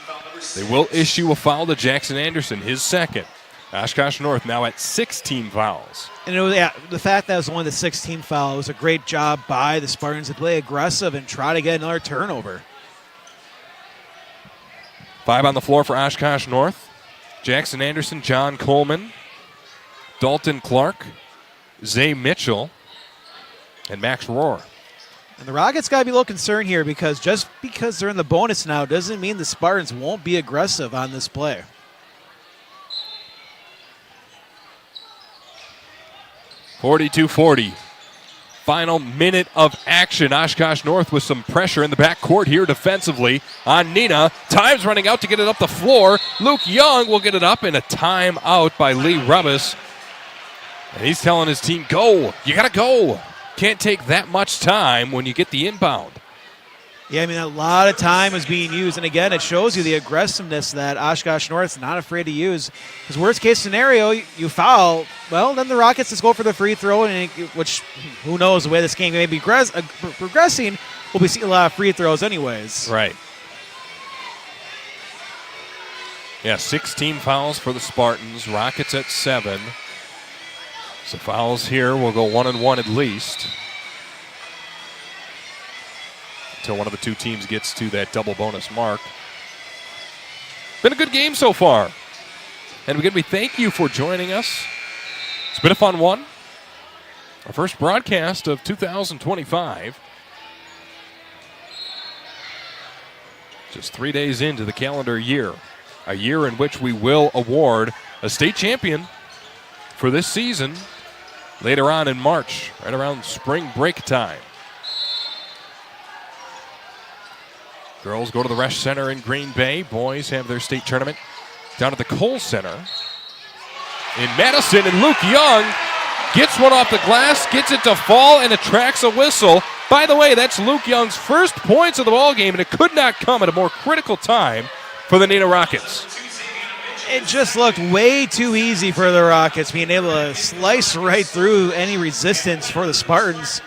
foul number 6. They will issue a foul to Jackson Anderson, his second. Oshkosh North now at 16 fouls. And it was, the fact that it was only the 16th foul was a great job by the Spartans to play aggressive and try to get another turnover. 5 on the floor for Oshkosh North. Jackson Anderson, John Coleman, Dalton Clark, Zay Mitchell, and Max Rohr. And the Rockets got to be a little concerned here because just because they're in the bonus now doesn't mean the Spartans won't be aggressive on this play. .42-40. Final minute of action. Oshkosh North with some pressure in the backcourt here defensively on Neenah. Time's running out to get it up the floor. Luke Young will get it up in a timeout by Lee Rubbis. And he's telling his team, go. You got to go. Can't take that much time when you get the inbound. Yeah, I mean, a lot of time is being used. And again, it shows you the aggressiveness that Oshkosh North's not afraid to use. Because worst case scenario, you foul, well, then the Rockets just go for the free throw, which, who knows, the way this game may be progressing, we'll be seeing a lot of free throws anyways. Right. Yeah, 16 fouls for the Spartans. Rockets at 7. So fouls here will go 1 and 1 at least, until one of the two teams gets to that double bonus mark. Been a good game so far. And again, we thank you for joining us. It's been a fun one. Our first broadcast of 2025. Just 3 days into the calendar year. A year in which we will award a state champion for this season later on in March, right around spring break time. Girls go to the Resch Center in Green Bay. Boys have their state tournament down at the Cole Center in Madison. And Luke Young gets one off the glass, gets it to fall, and attracts a whistle. By the way, that's Luke Young's first points of the ball game, and it could not come at a more critical time for the Neenah Rockets. It just looked way too easy for the Rockets, being able to slice right through any resistance for the Spartans.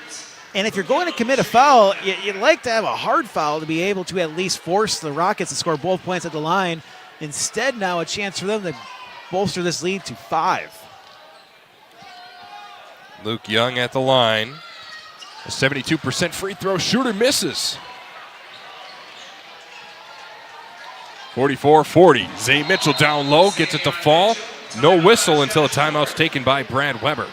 And if you're going to commit a foul, you'd like to have a hard foul to be able to at least force the Rockets to score both points at the line. Instead, now a chance for them to bolster this lead to 5. Luke Young at the line. A 72% free throw shooter misses. 44-40. Zay Mitchell down low, gets it to fall. No whistle until a timeout's taken by Brad Weber.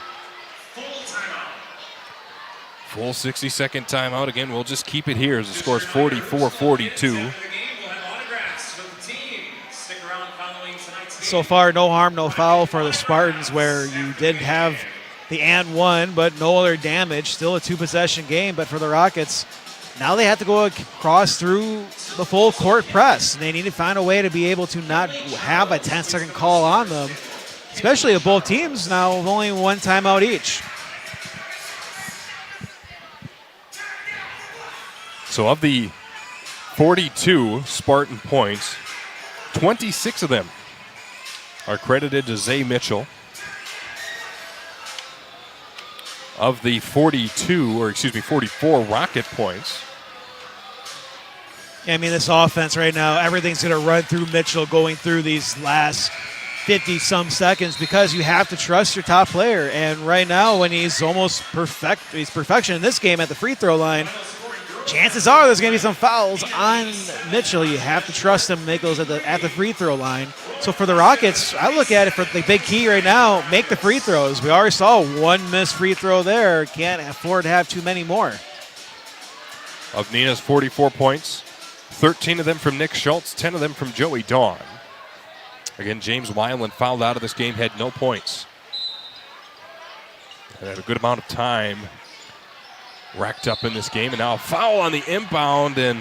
Full 60-second timeout. Again, we'll just keep it here as the score is 44-42. So far, no harm, no foul for the Spartans, where you did have the and one, but no other damage. Still a 2-possession game, but for the Rockets, Now they have to go across through the full court press. They need to find a way to be able to not have a 10-second call on them, especially if both teams now have only one timeout each. So of the 42 Spartan points, 26 of them are credited to Zay Mitchell. Of the 44 Rocket points. Yeah, I mean, this offense right now, everything's going to run through Mitchell going through these last 50-some seconds because you have to trust your top player. And right now, when he's almost perfection in this game at the free throw line, chances are there's going to be some fouls on Mitchell. You have to trust him to make those at the free throw line. So for the Rockets, I look at it for the big key right now, make the free throws. We already saw one missed free throw there. Can't afford to have too many more. Of Neenah's 44 points, 13 of them from Nick Schultz, 10 of them from Joey Dawn. Again, James Weiland fouled out of this game, had no points. And had a good amount of time racked up in this game, and now a foul on the inbound, and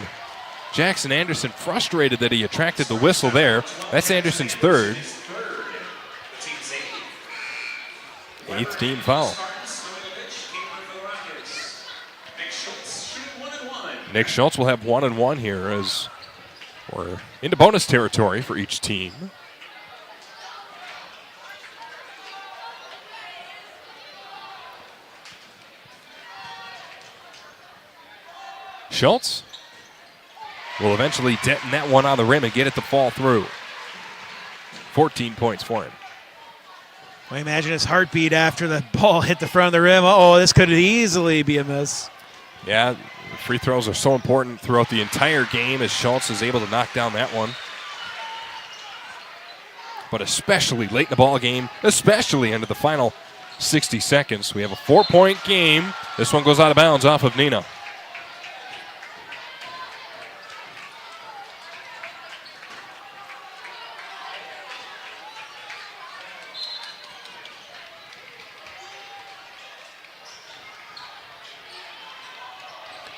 Jackson Anderson frustrated that he attracted the whistle there. That's Anderson's third. 8th team foul. Nick Schultz will have 1-1 here as we're into bonus territory for each team. Schultz will eventually detonate that one on the rim and get it to fall through. 14 points for him. I imagine his heartbeat after the ball hit the front of the rim. Oh, this could easily be a miss. Yeah, free throws are so important throughout the entire game as Schultz is able to knock down that one. But especially late in the ball game, especially into the final 60 seconds. We have a 4-point game. This one goes out of bounds off of Neenah.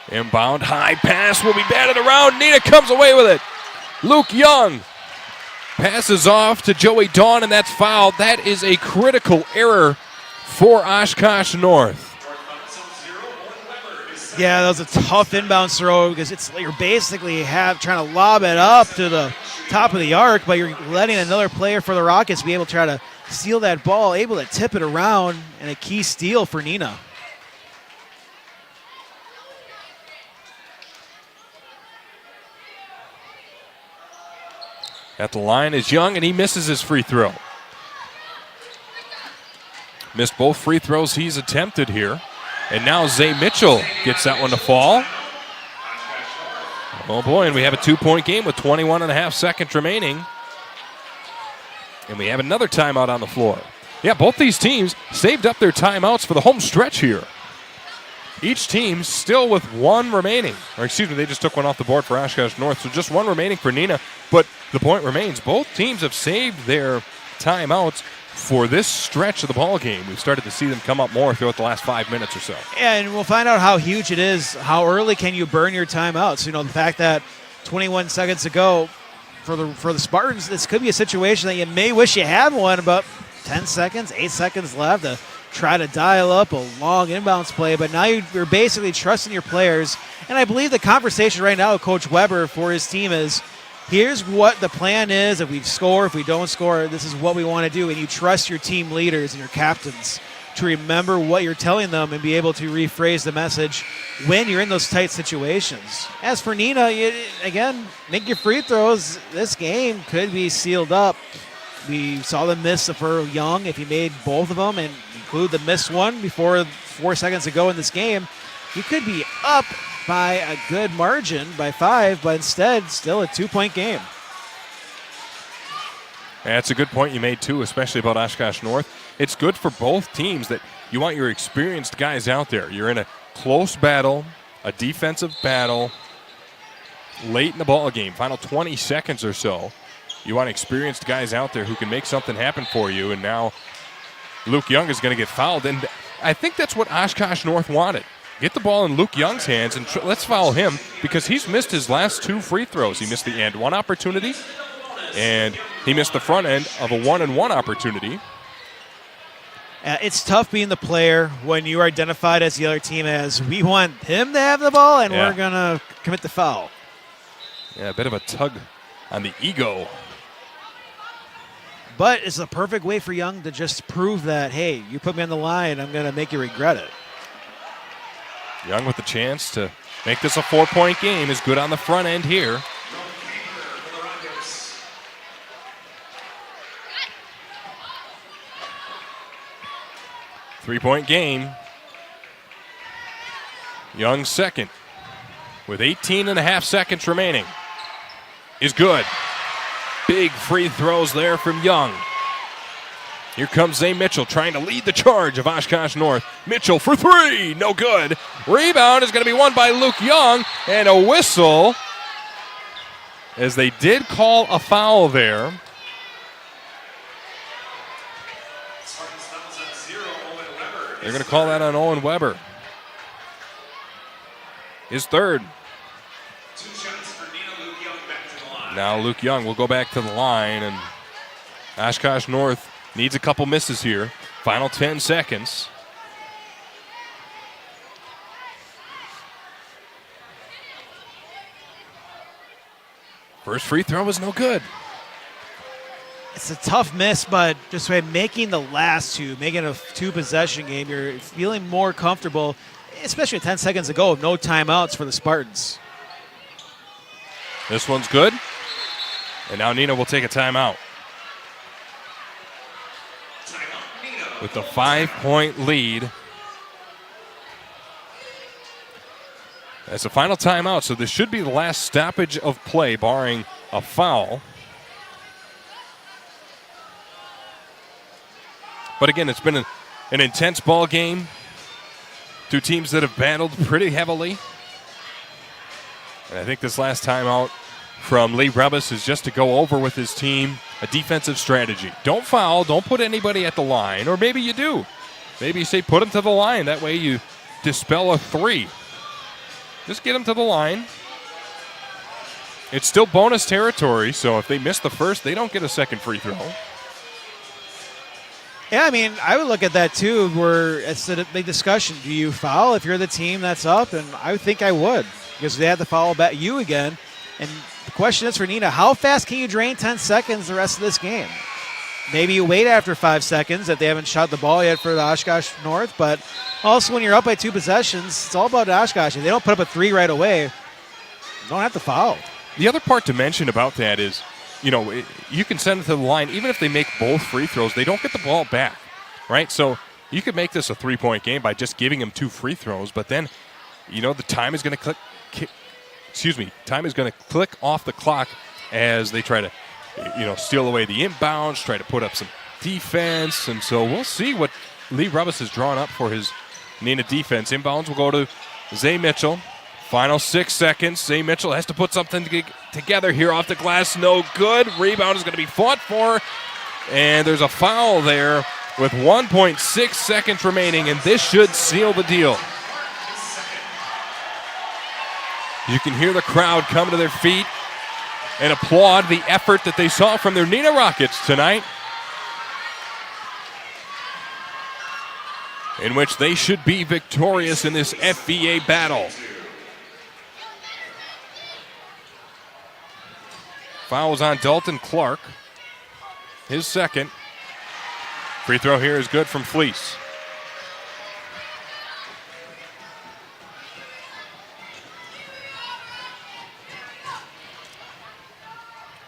Inbound, high pass will be batted around. Neenah comes away with it. Luke Young passes off to Joey Dawn, and that's fouled. That is a critical error for Oshkosh North. Yeah, that was a tough inbound throw because you're basically trying to lob it up to the top of the arc, but you're letting another player for the Rockets be able to try to steal that ball, able to tip it around, and a key steal for Neenah. At the line is Young, and he misses his free throw. Missed both free throws he's attempted here. And now Zay Mitchell gets that one to fall. Oh boy, and we have a 2-point game with 21.5 seconds remaining. And we have another timeout on the floor. Yeah, both these teams saved up their timeouts for the home stretch here. Each team still with one remaining. Or excuse me, they just took one off the board for Oshkosh North, so just one remaining for Neenah. But the point remains, both teams have saved their timeouts for this stretch of the ball game. We've started to see them come up more throughout the last 5 minutes or so. Yeah, and we'll find out how huge it is. How early can you burn your timeouts? You know, the fact that 21 seconds ago for the Spartans, this could be a situation that you may wish you had one, about 10 seconds, 8 seconds left to try to dial up a long inbounds play. But now you're basically trusting your players. And I believe the conversation right now with Coach Weber for his team is, here's what the plan is. If we score, if we don't score, this is what we want to do. And you trust your team leaders and your captains to remember what you're telling them and be able to rephrase the message when you're in those tight situations. As for Neenah, again, make your free throws. This game could be sealed up. We saw the miss for Young. If he made both of them and include the missed one before 4 seconds to go in this game, you could be up by a good margin, by 5, but instead still a 2-point game. That's a good point you made, too, especially about Oshkosh North. It's good for both teams that you want your experienced guys out there. You're in a close battle, a defensive battle, late in the ball game, final 20 seconds or so. You want experienced guys out there who can make something happen for you, and now Luke Young is going to get fouled. And I think that's what Oshkosh North wanted. get the ball in Luke Young's hands and let's foul him because he's missed his last 2 free throws. He missed the and one opportunity, and he missed the front end of a 1-and-1 opportunity. It's tough being the player when you are identified as the other team as we want him to have the ball and we're going to commit the foul. Yeah, a bit of a tug on the ego. But it's a perfect way for Young to just prove that, hey, you put me on the line, I'm going to make you regret it. Young with the chance to make this a 4-point game is good on the front end here. Three-point game. Young second with 18.5 seconds remaining is good. Big free throws there from Young. Here comes Zay Mitchell trying to lead the charge of Oshkosh North. Mitchell for 3, no good. Rebound is going to be won by Luke Young, and a whistle as they did call a foul there. They're going to call that on Owen Weber. His third. 2 shots for Neenah. Luke Young back to the line. Now Luke Young will go back to the line, and Oshkosh North needs a couple misses here. Final 10 seconds. First free throw was no good. It's a tough miss, but just by making the last 2, making a 2-possession game, you're feeling more comfortable, especially 10 seconds ago, no timeouts for the Spartans. This one's good. And now Neenah will take a timeout. With the 5-point lead. That's a final timeout, so this should be the last stoppage of play, barring a foul. But again, it's been an intense ball game. 2 teams that have battled pretty heavily. And I think this last timeout from Lee Rebus is just to go over with his team a defensive strategy. Don't foul. Don't put anybody at the line. Or maybe you do. Maybe you say put them to the line. That way you dispel a 3. Just get them to the line. It's still bonus territory, so if they miss the first, they don't get a second free throw. Yeah, I mean, I would look at that too, where it's a big discussion. Do you foul if you're the team that's up? And I think I would, because they have to foul back you again. And the question is for Neenah, how fast can you drain 10 seconds the rest of this game? Maybe you wait after 5 seconds if they haven't shot the ball yet for the Oshkosh North, but also when you're up by 2 possessions, it's all about Oshkosh. If they don't put up a 3 right away, you don't have to foul. The other part to mention about that is, you know, you can send it to the line. Even if they make both free throws, they don't get the ball back, right? So you could make this a 3-point game by just giving them 2 free throws, but then, you know, the time is going to time is going to click off the clock as they try to, you know, steal away the inbounds, try to put up some defense, and so we'll see what Lee Rebus has drawn up for his Neenah defense. Inbounds will go to Zay Mitchell. Final 6 seconds. Zay Mitchell has to put something together here off the glass. No good. Rebound is going to be fought for. And there's a foul there with 1.6 seconds remaining, and this should seal the deal. You can hear the crowd come to their feet and applaud the effort that they saw from their Neenah Rockets tonight, in which they should be victorious in this FVA battle. Fouls on Dalton Clark. His second. Free throw here is good from Fleece.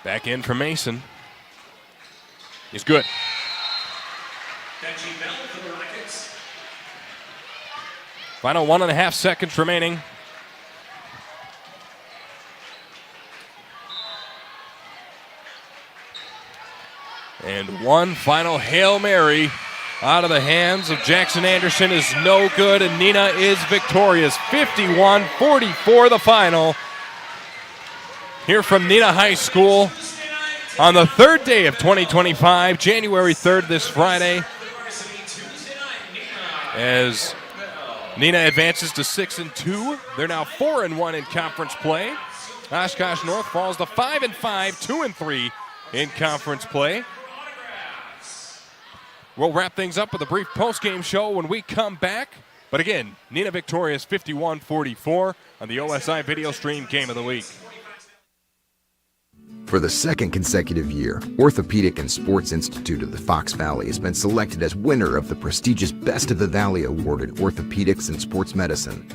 Back in for Mason. He's good. Benji Bell for the Rockets. Final 1.5 seconds remaining. And one final Hail Mary out of the hands of Jackson Anderson is no good, and Neenah is victorious. 51-44 the final. Here from Neenah High School on the 3rd day of 2025, January 3rd, this Friday, as Neenah advances to 6-2. They're now 4-1 in conference play. Oshkosh North falls to 5-5, 2-3 in conference play. We'll wrap things up with a brief postgame show when we come back. But again, Neenah victorious 51-44 on the OSI Video Stream Game of the Week. For the second consecutive year, Orthopedic and Sports Institute of the Fox Valley has been selected as winner of the prestigious Best of the Valley Award in Orthopedics and Sports Medicine.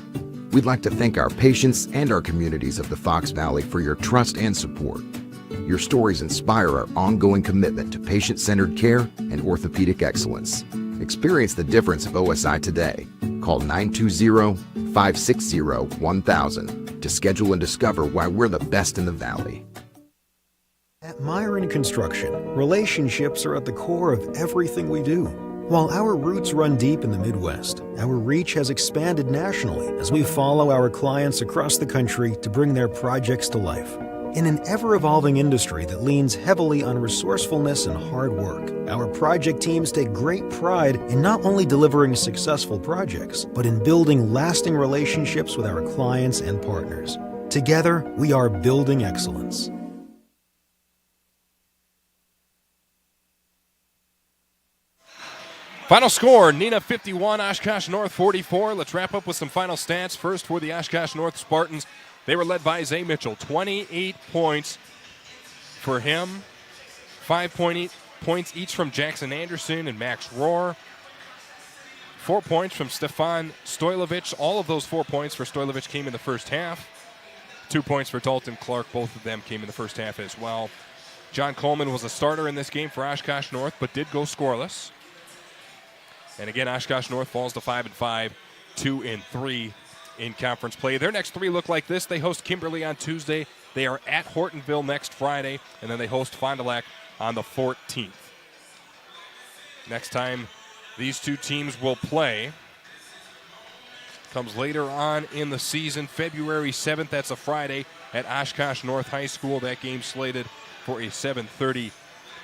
We'd like to thank our patients and our communities of the Fox Valley for your trust and support. Your stories inspire our ongoing commitment to patient-centered care and orthopedic excellence. Experience the difference of OSI today. Call 920-560-1000 to schedule and discover why we're the best in the Valley. At Myron Construction, relationships are at the core of everything we do. While our roots run deep in the Midwest, our reach has expanded nationally as we follow our clients across the country to bring their projects to life. In an ever-evolving industry that leans heavily on resourcefulness and hard work, our project teams take great pride in not only delivering successful projects, but in building lasting relationships with our clients and partners. Together, we are building excellence. Final score, Neenah 51, Oshkosh North 44. Let's wrap up with some final stats. First for the Oshkosh North Spartans. They were led by Zay Mitchell, 28 points for him. 5.8 points each from Jackson Anderson and Max Rohr. 4 points from Stefan Stojlovic. All of those 4 points for Stojlovic came in the first half. 2 points for Dalton Clark. Both of them came in the first half as well. John Coleman was a starter in this game for Oshkosh North, but did go scoreless. And again, Oshkosh North falls to 5-5, 2-3 in conference play. Their next three look like this. They host Kimberly on Tuesday. They are at Hortonville next Friday, and then they host Fond du Lac on the 14th. Next time these two teams will play comes later on in the season, February 7th. That's a Friday at Oshkosh North High School. That game slated for a 7:30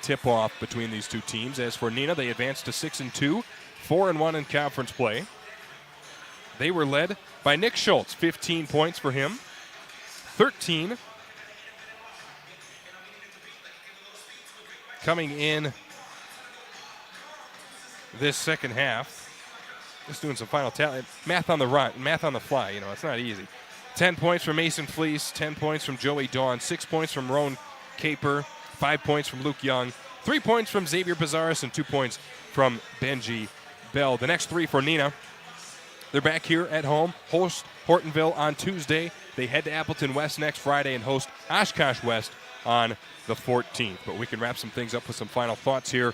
tip-off between these two teams. As for Neenah, they advanced to 6-2. 4-1 in conference play. They were led by Nick Schultz, 15 points for him. 13 coming in this second half. Just doing some final tally. Math on the run, math on the fly. You know, it's not easy. 10 points from Mason Fleece, 10 points from Joey Dawn, 6 points from Roan Caper, 5 points from Luke Young, 3 points from Xavier Bazaris, and 2 points from Benji Bell. The next three for Neenah, they're back here at home, host Hortonville on Tuesday. They head to Appleton West next Friday and host Oshkosh West on the 14th. But we can wrap some things up with some final thoughts here.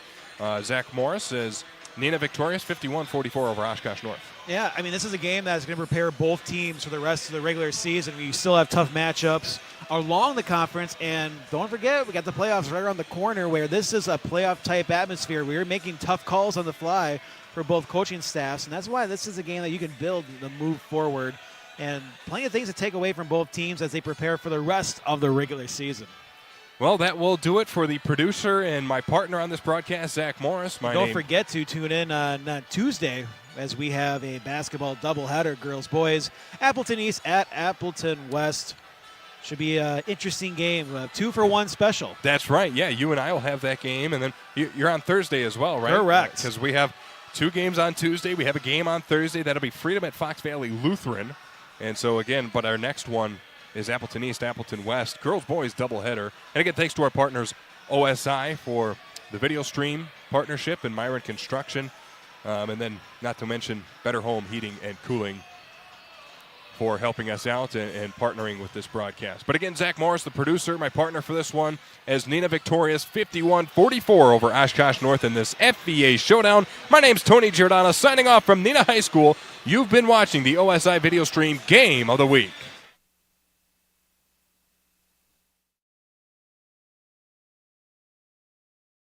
Zach Morris says Neenah victorious 51-44 over Oshkosh North. Yeah, I mean, this is a game that's going to prepare both teams for the rest of the regular season. We still have tough matchups along the conference, and don't forget, we got the playoffs right around the corner where this is a playoff-type atmosphere. We're making tough calls on the fly for both coaching staffs, and that's why this is a game that you can build to move forward, and plenty of things to take away from both teams as they prepare for the rest of the regular season. Well, that will do it for the producer and my partner on this broadcast, Zach Morris. Don't forget to tune in on Tuesday as we have a basketball doubleheader, girls-boys. Appleton East at Appleton West. Should be an interesting game, 2-for-1 special. That's right. Yeah, you and I will have that game, and then you're on Thursday as well, right? Correct. Because we have 2 games on Tuesday. We have a game on Thursday. That'll be Freedom at Fox Valley Lutheran. And so, again, but our next one is Appleton East, Appleton West. Girls-boys doubleheader. And, again, thanks to our partners, OSI, for the video stream partnership and Myron Construction. And then, not to mention, Better Home Heating and Cooling for helping us out and partnering with this broadcast. But again, Zach Morris, the producer, my partner for this one, as Neenah victorious 51-44 over Oshkosh North in this FVA showdown. My name's Tony Giordano, signing off from Neenah High School. You've been watching the OSI Video Stream Game of the Week.